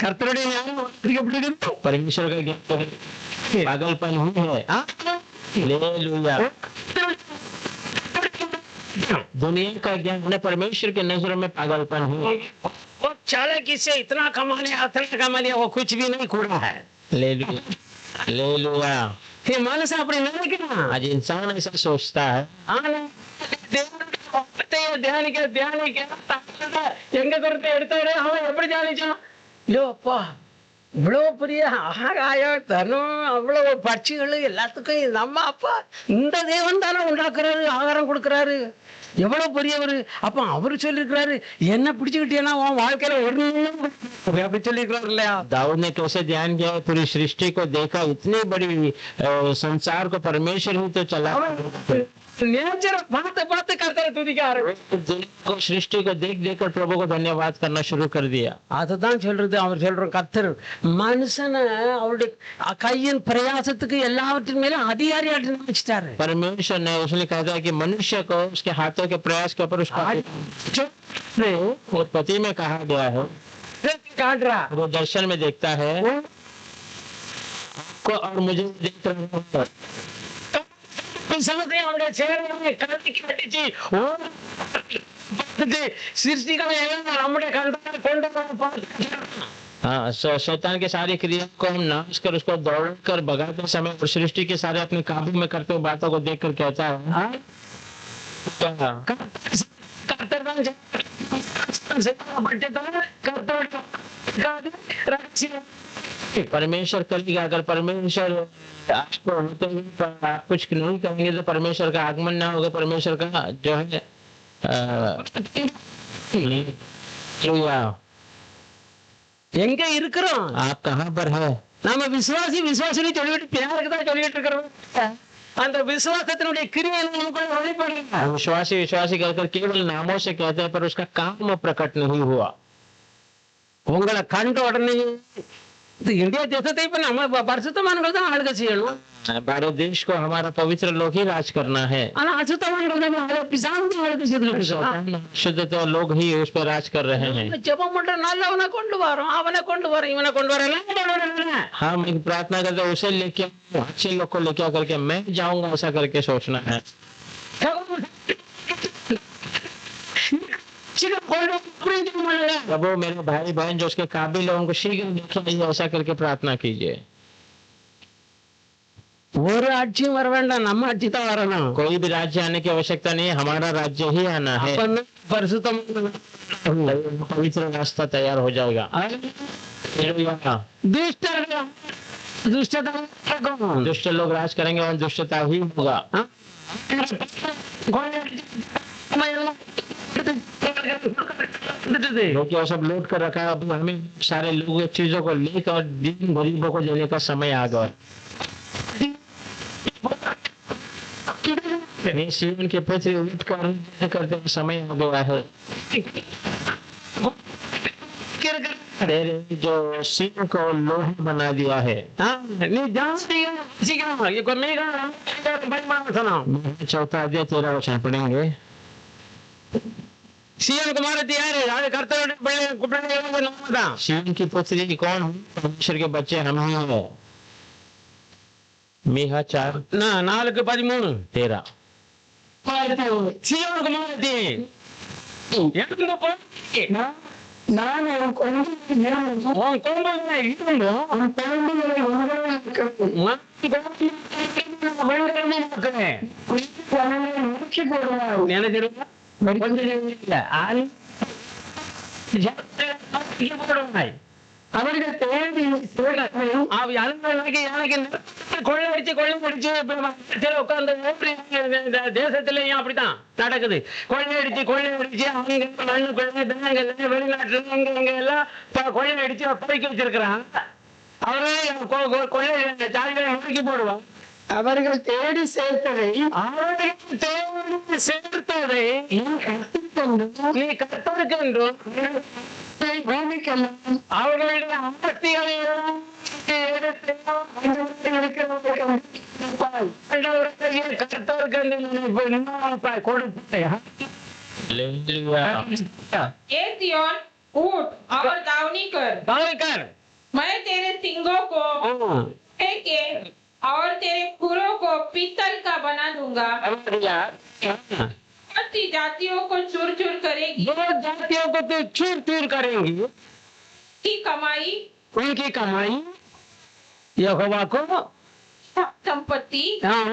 கர்த்தருடைய ஞானம் உங்களுக்கு எப்படி இருக்கு? परमेश्वर का ज्ञान तो पागलपन ही है। हालेलुया। दुनिया का ज्ञान उन्हें परमेश्वर के नजरों में पागलपन है। वो चालाकी से इतना कमा लिया वो कुछ भी नहीं कूड़ा है. Hallelujah hallelujah. ये मानस அப்படி நினைக்கிறான். आज इंसान ऐसा सोचता है। ஆனா தியானிக்க எங்க கருத்தை எடுத்தாரு அவன் எப்படி தியானிச்சான்? யோப்பா இவ்வளவு பெரிய ஆகாயம் தனம் அவ்வளவு பட்சிகள் எல்லாத்துக்கும் நம்ம அப்பா இந்த தேவன் தானே உண்டாக்குறாரு ஆகாரம் கொடுக்கறாரு எவ்வளவு பெரியவர். அப்ப அவரு சொல்லிருக்கிறாரு என்ன பிடிச்சுக்கிட்டேன்னா உன் வாழ்க்கையில ஒரு அப்படி சொல்லிருக்கிறாரு இல்லையா? दाऊद ने कैसे ध्यान किया पूरी सृष्टि को देखा इतनी बड़ी संसार को परमेश्वर ही तो चला। நேச்சரை பார்த்து பார்த்து கர்த்தரை துதிக்க को सृष्टि को देख देख कर प्रभु को धन्यवाद करना शुरू कर दिया। அதுதான் சொல்றது. அவர் சொல்ற கர்த்தர் மனுஷனை அவருடைய கையின் பிரயாசத்துக்கு எல்லாவற்றின் மேலும் அதிகாரியாட்டு நினைச்சிட்டாரு. परमेश्वर ने उसने कहा था कि मनुष्य को उसके हाथों के प्रयास के ऊपर उसका उत्पत्ति में कहा गया है। காட்டுறா वो दर्शन में देखता है को और मुझे देख रहा है। அவருடைய சேவையை கல்வி கட்டிச்சு சிருஷ்டிகளை எல்லாம் நம்முடைய கண்ட்ரோல் கொண்டு हाँ शैतान के सारी क्रिया को हम नाश कर उसको दौड़ कर भगाते समय और सृष्टि के सारे अपने काबू में करते हुए बातों को देख कर कहता है परमेश्वर करेगा। अगर परमेश्वर आपको होते हुए आप कुछ नहीं करेंगे तो परमेश्वर का आगमन ना होगा। परमेश्वर का जो है எங்க இருக்கிறோம்? आप कहाँ पर है? நாம விசுவாசின்னு சொல்லிட்டு பேருக்கு தான் சொல்லிட்டு இருக்கிறோம். அந்த விசுவாசத்தினுடைய கிரியை நமக்குள்ள வெளிப்படுங்க. विश्वासी कर केवल नामों से कहते हैं पर उसका काम प्रकट नहीं हुआ। உங்களை கண்ட உடனே இந்த இந்தியா தேசத்தை இப்ப நம்ம பரிசுத்தமானவர்கள் தான் ஆளுகை செய்யணும். भारत देश को हमारा पवित्र लोग ही राज करना है। ஆனா அசுத்தமானவர்கள் தான் பிசாசு ஆளுகை செய்து शुद्ध तो लोग ही उस पर राज कर रहे हैं। ஜெபம் பண்ற நல்லவனை கொண்டு வரோம் அவனை கொண்டு வரோம் इवனை கொண்டு வரலாம்। हम एक प्रार्थना करते उसे लेके अच्छे लोग को लेके करके मैं जाऊंगा ऐसा करके सोचना है। प्रभु मेरे भाई बहन जो उसके काबिल है उनको शीघ्र लेके ऐसा करके प्रार्थना कीजिए। ஒரு ஆட்சியும் வர வேண்டாம் நம்ம ஆட்சி தான் வரணும். कोई भी राज्य आने की आवश्यकता नहीं है हमारा राज्य ही आना है। பரிசுத்தம் पवित्र रास्ता तैयार हो जाएगा। दुष्ट लोग राज करेंगे और दुष्टता ही होगा। क्योंकि सब लूट कर रखा है। अब हमें सारे लोग चीजों को लेकर दिन गरीबों को देने का समय आ गया। सीवन के प्रति लूट करते समय आ गया है। जो सिंह को लोहा बना दिया है। चौथा अध्याय 13 वचन पढ़ेंगे। सीएम कुमार यार सिंह की पुत्री कौन? परमेश्वर के बच्चे हम ही हैं। मीका 4:13 सीएम कुमार நான் அவர்கள் தேடி கொள்ளடிச்சு உட்கார்ந்து தேசத்திலேயும் அப்படித்தான் நடக்குது. கொள்ளையடிச்சு அவங்க மண்ணுக்குள்ள வெளிநாட்டுல அங்க எல்லாம் கொள்ளையடிச்சு பறிக்க வச்சிருக்கிறான். அவரே கொள்ளை ஜாதிகளை நுறுக்கி போடுவான். அவர்கள் தேடி சேர்த்ததை அவர்கள் தேடி சேர்த்ததை நீ கத்தருக்கென்றும் பூமிக்கெல்லாம் அவர்களுடைய அம்பத்திகளை ए सिय्योन उठ और दावनी कर, मैं तेरे सिंगों को फेंके और तेरे खुरों को पीतल का बना दूंगा। बहुत सी जातियों को चूर चूर करेगी, जातियों को तो चूर चूर करेंगी। की कमाई उनकी कमाई यहोवा को संपत्ति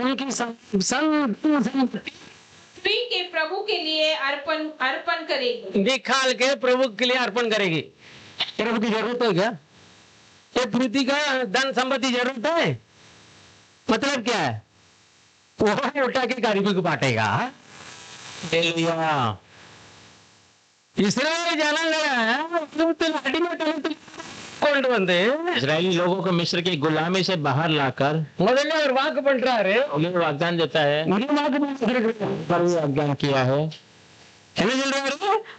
उनकी संपत्ति पृथ्वी के प्रभु के लिए अर्पण करेगी। निकाल के प्रभु के लिए अर्पण करेगी। प्रभु की जरूरत है क्या? ये पृथ्वी का धन संपत्ति जरूरत है? मतलब क्या है? वो उठा के गरीबी को बांटेगा। इस्राएल जनंगला கொண்டு வந்து इजरायली लोगों को मिस्र की गुलामी से बाहर लाकर முதல்ல ஒரு வாக்கு பண்றாரு. उन्हें वाग्दान देता है, वाग्दान किया है। என்ன சொல்றாரு?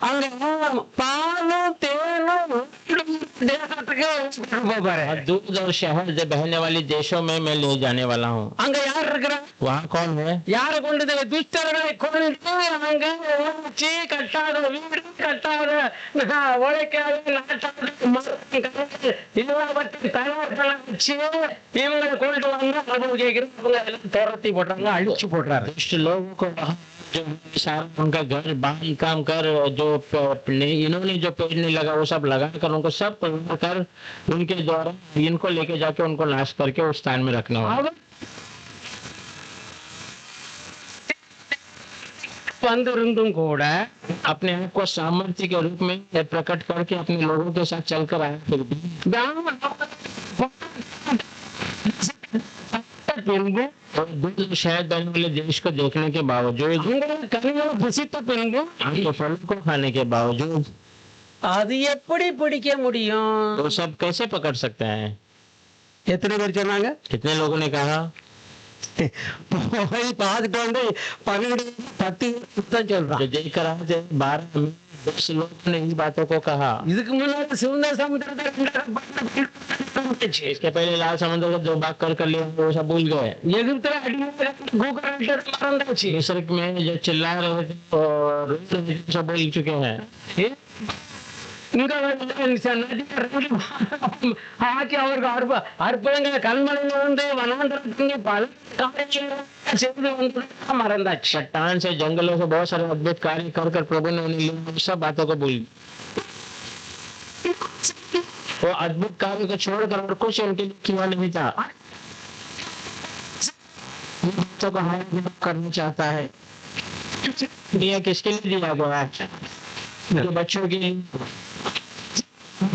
அங்க பாலும் தேனும் தேசத்துக்கு போறாரு. दूध और शहद से बहने वाली देशों में मैं ले जाने वाला हूँ। அங்க யார் இருக்கிறா? वहाँ कौन है? யாரை கொண்டு துஷ்டர்களை கொண்டு அங்க ஓடிச்சு கட்டாத வீடு கட்டாத உழைக்காத நாட்டாத வச்சு இவங்களை கொண்டு வந்து அது கேட்கிறேன் துரத்தி போட்டாங்க, அழிச்சு போடுறாரு. दुष्ट लोगों को वहाँ जो सारा उनका घर बांध काम कर जो इन्होंने जो पेड़ नहीं लगा वो सब लगा कर उनको सब तोड़ कर उनके द्वारा इनको लेके जाके उनको नाश करके उस स्थान में रखना होगा। வந்திருந்தும் கூட अपने आप को सामर्थ्य के रूप में प्रकट करके अपने लोगों के साथ चलकर आया फिर भी और दूध शायद बनने वाले देश को देखने के बावजूद उनके फलों को खाने के बावजूद அது எப்படி பிடிக்க முடியும்? तो सब कैसे पकड़ सकते हैं? எத்தனை பேர் சொன்னாங்க? कितने लोगों ने कहा? போய் பார்த்துட்டு வந்து 12 10 தான் சொல்றான். जो देख कर आए थे 12 में 10 लोगों ने इन बातों को कहा। இதுக்கு முன்னாடி சிவந்த சமுத்திரத்தை इसके पहले लाल समुद्र को 2 भाग कर लिया वो सब भूल गए। எகிப்துல அடிமையாக மறந்தாச்சு. मिस्र में जो चिल्ला रहे थे और सब भूल चुके हैं। இங்க ஆக்கி அவருக்கு அற்புதங்களை கண்மலையில வந்து வனாந்தரத்துக்கு பல செய்து வந்து மறந்தாச்சு. चट्टान से जंगलों से बहुत सारे अद्भुत कार्य कर कर प्रभु ने उन्हें सब बातों को भूल वो अद्भुत कार्य को छोड़कर और कुछ उनके लिए किया नहीं था। तो करना चाहता है दिया किसके लिए दिया गया है? बच्चों के लिए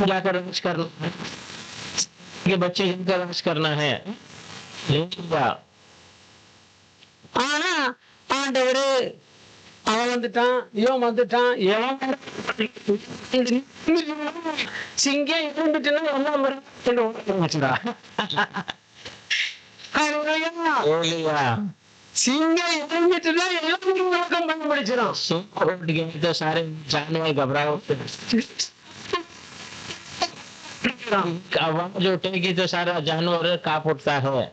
जाकर राज करना है कि बच्चे जाकर राज करना है। ஆனா ஆண்டவரு அவன் வந்துட்டான், இவன் வந்துட்டான், சிங்கம் இருந்துட்டுன்னா எல்லாம் வச்சுடா. சிங்கம் இறங்கிட்டுனா எல்லாம் பண்ண முடிச்சிடும். तो सारे जानवर घबराए आवाज उठेगी तो सारा जानवर कांप उठता है।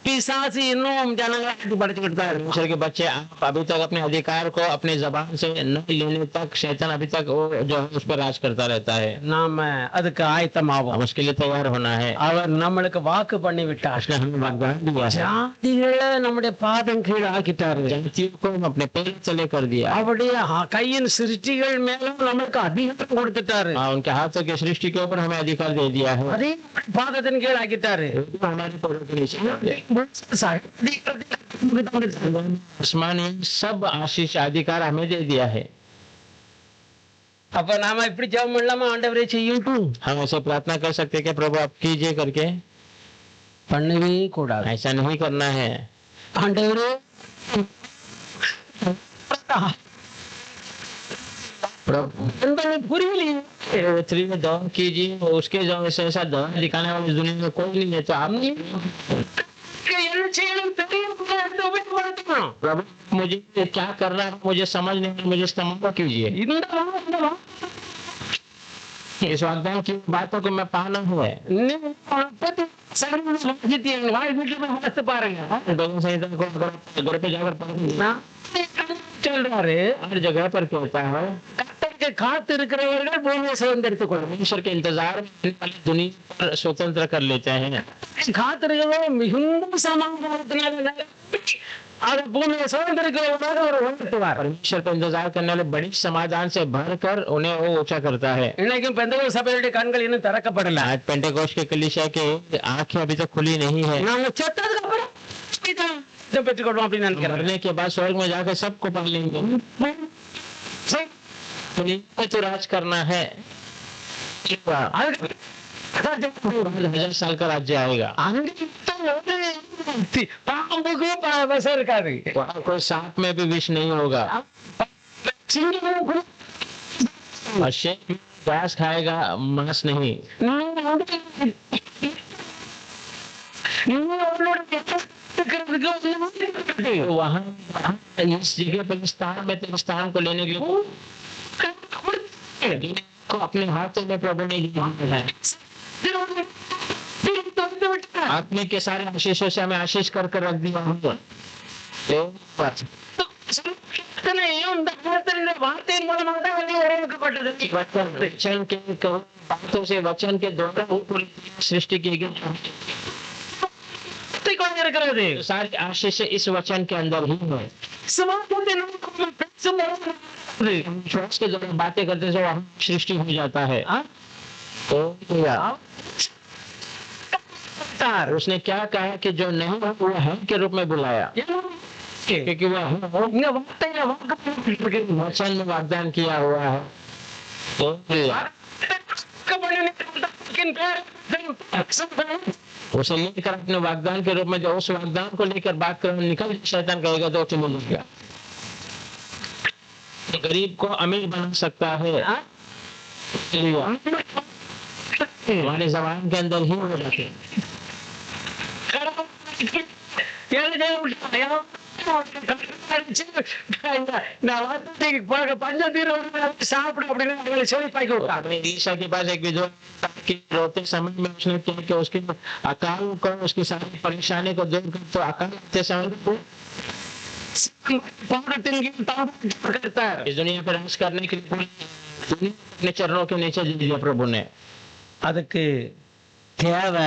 पिशाच இன்னும் ஜனங்களை படிச்சுக்கிட்டு தான் परमेश्वर के बच्चे आप अभी तक अपने अधिकार को अपने जबान से न लेने तक शैतान अभी तक वो जो है उस पर राज करता रहता है। நாம அதுக்கு ஆயத்தமாவோம். हम उसके लिए तैयार होना है। அவர் நம்மளுக்கு வாக்கு பண்ணி விட்டார். उसने हमें वाग्दान दिया है। ஜாதிகளை நம்முடைய பாதம் கீழ் ஆக்கிட்டாரு. जातियों को हम अपने पैर तले कर दिया। அவருடைய கையின் சிருஷ்டிகள் மேல நமக்கு அதிகாரம் கொடுத்துட்டாரு. उनके हाथों की सृष्टि के ऊपर हमें अधिकार दे दिया है। அதே பாதத்தின் கீழ் ஆக்கிட்டாரு. हमारे पैरों के नीचे आसमान सब आशीष अधिकार हमें दे दिया है। அப்ப நாம இப்படி ஜெபம் பண்ணலாமா, ஆண்டவரே செய்யட்டும்? हम ऐसे प्रार्थना कर सकते हैं कि प्रभु आप कीजिए करके? பண்ணவே கூடாது. ऐसा नहीं करना है। ஆண்டவரே प्रभु என்பதை புரியலையே. पृथ्वी में दौड़ कीजिए, उसके जो ऐसा दौड़ दिखाने वाले इस दुनिया में कोई नहीं है, तो आप என்ன செய்யணும் தெரியும், எடுத்து உபயோகப்படுத்தணும். प्रभु मुझे क्या करना है मुझे समझ नहीं, मुझे इस्तेमाल कीजिए। इस वाग्दान की बातों को मैं पाना है। வாழ்த்து பாருங்க. भजन संहिता को घर पे जाकर पढ़ेंगे। சொல்றாரு, हर जगह पर क्या होता है, கர்த்தருக்கு காத்து இருக்கிறவர்கள் பூமியை சுதந்திரித்துக் கொள்ளும். परमेश्वर के इंतजार में रहने वाली दुनिया पर स्वतंत्र कर लेते हैं। காத்திருக்கிறவங்க மிகுந்த சமாதானத்தினால அது பூமியை சுதந்திரிக்கிறவங்க ஒரு உணர்த்துவார். परमेश्वर का इंतजार करने वाले बड़ी समाधान से भरकर उन्हें वो ऊंचा करता है। இன்னைக்கும் பெந்தகோஸ்து சபையுடைய கண்கள் இன்னும் திறக்கப்படல. आज पेंटेकोस्ट के कलीसिया के आंखें अभी तक खुली नहीं है। நாம செத்ததுக்கு அப்புறம் இதை பெற்றுக்கொள்வோம் அப்படின்னு நினைக்கிறேன். मरने के बाद स्वर्ग में जाकर सबको पढ़ लेंगे। तो राज करना है, 1000 साल का राज्य आएगा। பாம்புக்கும் விஷம் இருக்காது. वहाँ कोई सांप में भी विष नहीं होगा, और शेर घास खाएगा, मांस नहीं। वहाँ इस जगह पर स्थान में तेरे स्थान को लेने के लिए को अपने हाथों में प्रभु ने लिया है। आत्मिक के सारे आशीषों से हमें आशीष कर रख दिया है। வார்த்தையின் மூலமாக தான் வெளியே உருவாக்கப்பட்டது. वचन के बातों से, वचन के द्वारा वो पूरी सृष्टि की गई। இருக்கிறது सारी आशीष इस वचन के अंदर ही है। विश्वास के द्वारा बातें करते से वहाँ सृष्टि हो जाता है। तो उसने क्या कहा कि जो नहीं है वो है के रूप में बुलाया, क्योंकि वह वचन में वाग्दान किया हुआ है। तो उसे लेकर अपने वाग्दान के रूप में, जो उस वाग्दान को लेकर बात कर निकल शैतान कहेगा तो उसे मिल गया। गरीब को अमीर बना सकता है, हमारे जबान के अंदर ही हो जाते हैं। ईसा के पास एक विधवा के रोते समय में उसने क्या कि उसके अकाल को, उसकी सारी परेशानी को दूर कर, तो अकाल के समय इस दुनिया पर राज करने के लिए अपने चरणों के नीचे दे दिया प्रभु ने। அதுக்கு தேவை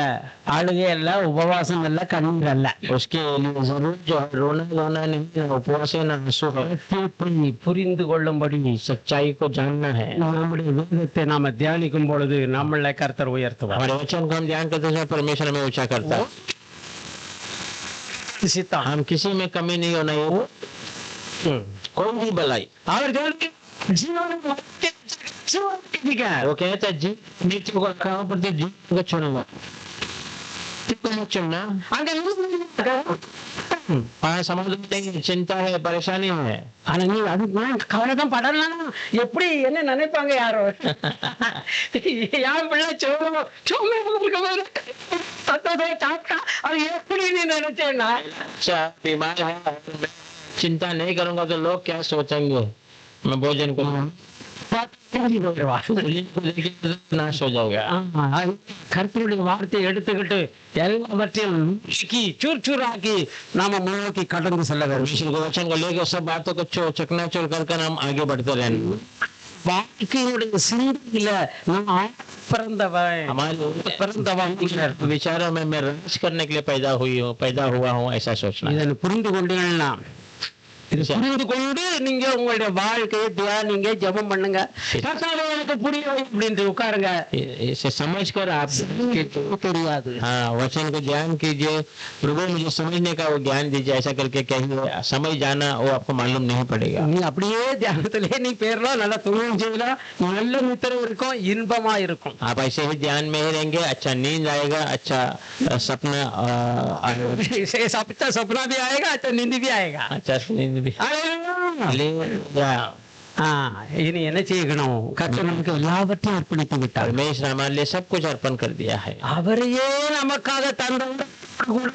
அழுகை அல்ல, உபவாசம் அல்ல, கண்ணீர் அல்ல. उसके लिए जरूर जो है रोना धोना नहीं, उपवास है, ना आंसू है। புரிந்து கொள்ளும்படி सच्चाई को जानना है। நம்முடைய வேதத்தை நாம தியானிக்கும் பொழுது நம்மளை கர்த்தர் உயர்த்துவார். हमारे वचन को हम ध्यान करते समय परमेश्वर हमें ऊंचा करता है। हम किसी में कमी नहीं होना है, कोई भी भलाई। அவர் वो कहता है जी मृत्यु को कहाँ पर जीवन को चुनूंगा, चुनना। समुद्र चिंता है, परेशानी है, ஆனா நீ அது கவலைதான் படலாம். எப்படி என்ன நினைப்பாங்க யாரோ, யார் பிள்ளை சாப்பிட்டா அது எப்படி நீ நினைச்சேன்னா, अच्छा बीमार है, चिंता नहीं करूंगा तो लोग क्या सोचेंगे, मैं भोजन करूँ नाश हो जाएगा। கர்த்தருடைய வார்த்தையை எடுத்துக்கிட்டு எல்லாவற்றையும் சூர் சூராக்கி நாம முன்னோக்கி கடந்து செல்ல வேண்டும். वचन को लेकर सब बातों को चकनाचूर कर हम आगे बढ़ते रहें। வாழ்க்கையுடைய சிந்தனையில நான் பிறந்தவன் विचारों में मैं राज करने के लिए पैदा हुआ हूँ, ऐसा सोचना। இதனை புரிந்து கொண்டீங்கன்னா இது புரிந்து கொண்டு நீங்க உங்களுடைய வாழ்க்கையை நீங்க ஜெபம் பண்ணுங்க. கர்த்தாவே எனக்கு புரியல அப்படின்ட்டு உட்காருங்க. इसे समझकर आप தெரியாது. हाँ वचन को ज्ञान कीजिए, प्रभु मुझे समझने का वो ज्ञान दीजिए, ऐसा करके कहिए, समझ जाना वो आपको मालूम नहीं पड़ेगा. நீ அப்படியே தியானத்திலே நீ பேரலாம், நல்லா துணியும் செய்யலாம், நல்ல மித்திரம் இருக்கும், இன்பமா இருக்கும். आप ऐसे ही ध्यान में ही रहेंगे, अच्छा नींद आएगा, अच्छा सपना अच्छा सपना भी आएगा, अच्छा नींद भी आएगा. अच्छा नींद भी. हालेलुया. இனி என்ன செய்யணும்? கர்த்தர் நமக்கு எல்லாவற்றையும் அர்ப்பணித்து விட்டார். परमेश्वर हमारे लिए सब कुछ अर्पण कर दिया है. அவரையே நமக்காக தந்தோடு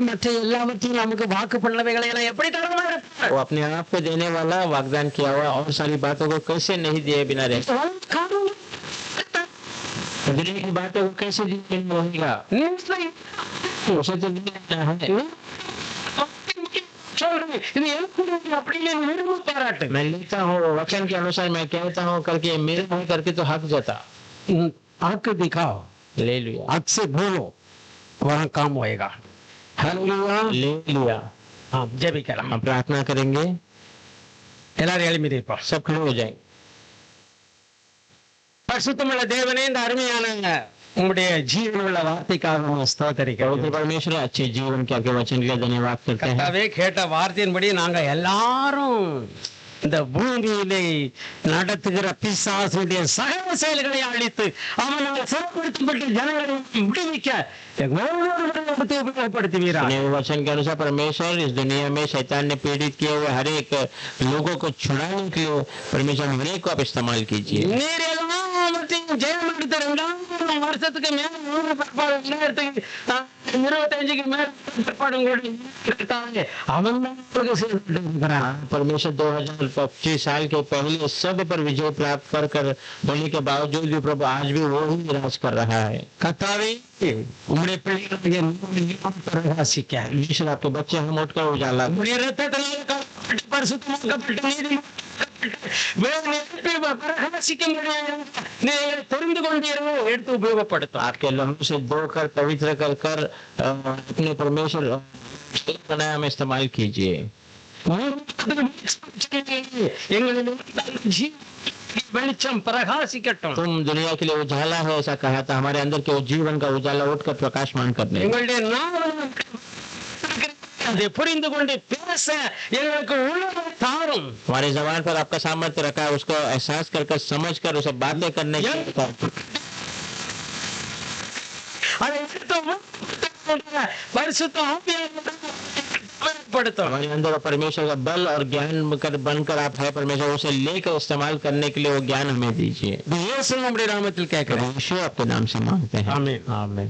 மற்ற எல்லாவற்றையும் நமக்கு வாக்கு பண்ணவைகளை எல்லாம் எப்படி தரமா वो अपने आप को देने वाला, वाग्दान किया हुआ और सारी बातों को कैसे नहीं दिए बिना रहे. दुनिया की बातों को कैसे दिए होगा, उसे तो देना है. பாராட்டு. मैं लेता हूँ वचन के अनुसार, मैं कहता हूँ करके मेरे मुंह करके तो हक जाता. हक दिखाओ, ले लिया, हक से बोलो, वहाँ काम होएगा. हालेलुया. ले लिया. हाँ ஜெபிக்கலாம். हम प्रार्थना करेंगे, எல்லாரும் எழுமிருப்பா. सब खड़े हो जाएंगे. பரிசுத்தமுள்ள தேவனே, இந்த அருமையான உங்களுடைய ஜீவனுள்ள வார்த்தைக்காக ஸ்தோத்திரிக்கிறோம். परमेश्वर अच्छे जीवन के आपके वचन के लिए धन्यवाद करते हैं. கர்த்தாவே, கேட்ட வார்த்தையின்படி நாங்க எல்லாரும் இந்த பூமியிலே நடத்துகிற பிசாசுடைய சகல செயல்களை அழித்து அவனால் சிறப்படுத்தப்பட்ட ஜனங்களை விடுவிக்க उपयोगப்படுத்துவீராக. अपने वचन के अनुसार परमेश्वर इस दुनिया में शैतान ने पीड़ित किए हुए हर एक लोगों को छुड़ाने के लिए परमेश्वर हर एक को आप इस्तेमाल कीजिए. நீர் எல்லாவற்றையும் ஜெயம் எடுத்த 2000 வருஷத்துக்கு மேல 2025க்கு மேல அவன் परमेश्वर 2025 साल के पहले सब पर विजय प्राप्त कर होने के बावजूद भी प्रभु आज भी वो ही राज कर रहा है. கர்த்தாவே, உம்முடைய பிள்ளைகளுடைய பிரகாசிக்க ईश्वर आपके बच्चे हम उठकर उजाला உம்முடைய இரத்தத்தினால் பரிசுத்தமாக்கப்பட்ட பிரகாசிக்க முடியாது. நீங்கள் தெரிந்து கொண்டீர்கள், எடுத்து உபயோகப்படுத்தும். आपके लहू से धोकर पवित्र कर अपने परमेश्वर बनाया में इस्तेमाल कीजिए. வெளிச்சம் பிரகாசிக்கட்டும். तुम दुनिया के लिए उजाला है ऐसा कहा था, हमारे अंदर के वो जीवन का उजाला उठकर प्रकाशमान करने. எங்களுடைய நாவல் அதை புரிந்து கொண்டு பேச எங்களுக்கு உள்ளதை தாரும். हमारे जबान पर आपका सामर्थ्य रखा है, उसको एहसास कर समझ कर उसे बातें करने की அதை பரிசுத்த ஆவியானவரை हमारे अंदर परमेश्वर का बल और ज्ञान बनकर आप है परमेश्वर, उसे लेकर इस्तेमाल करने के लिए वो ज्ञान हमें दीजिए. இயேசு நம்முடைய நாமத்தில் கேட்கிறேன். यीशु आपके नाम से मांगते हैं. आमीन. आमीन.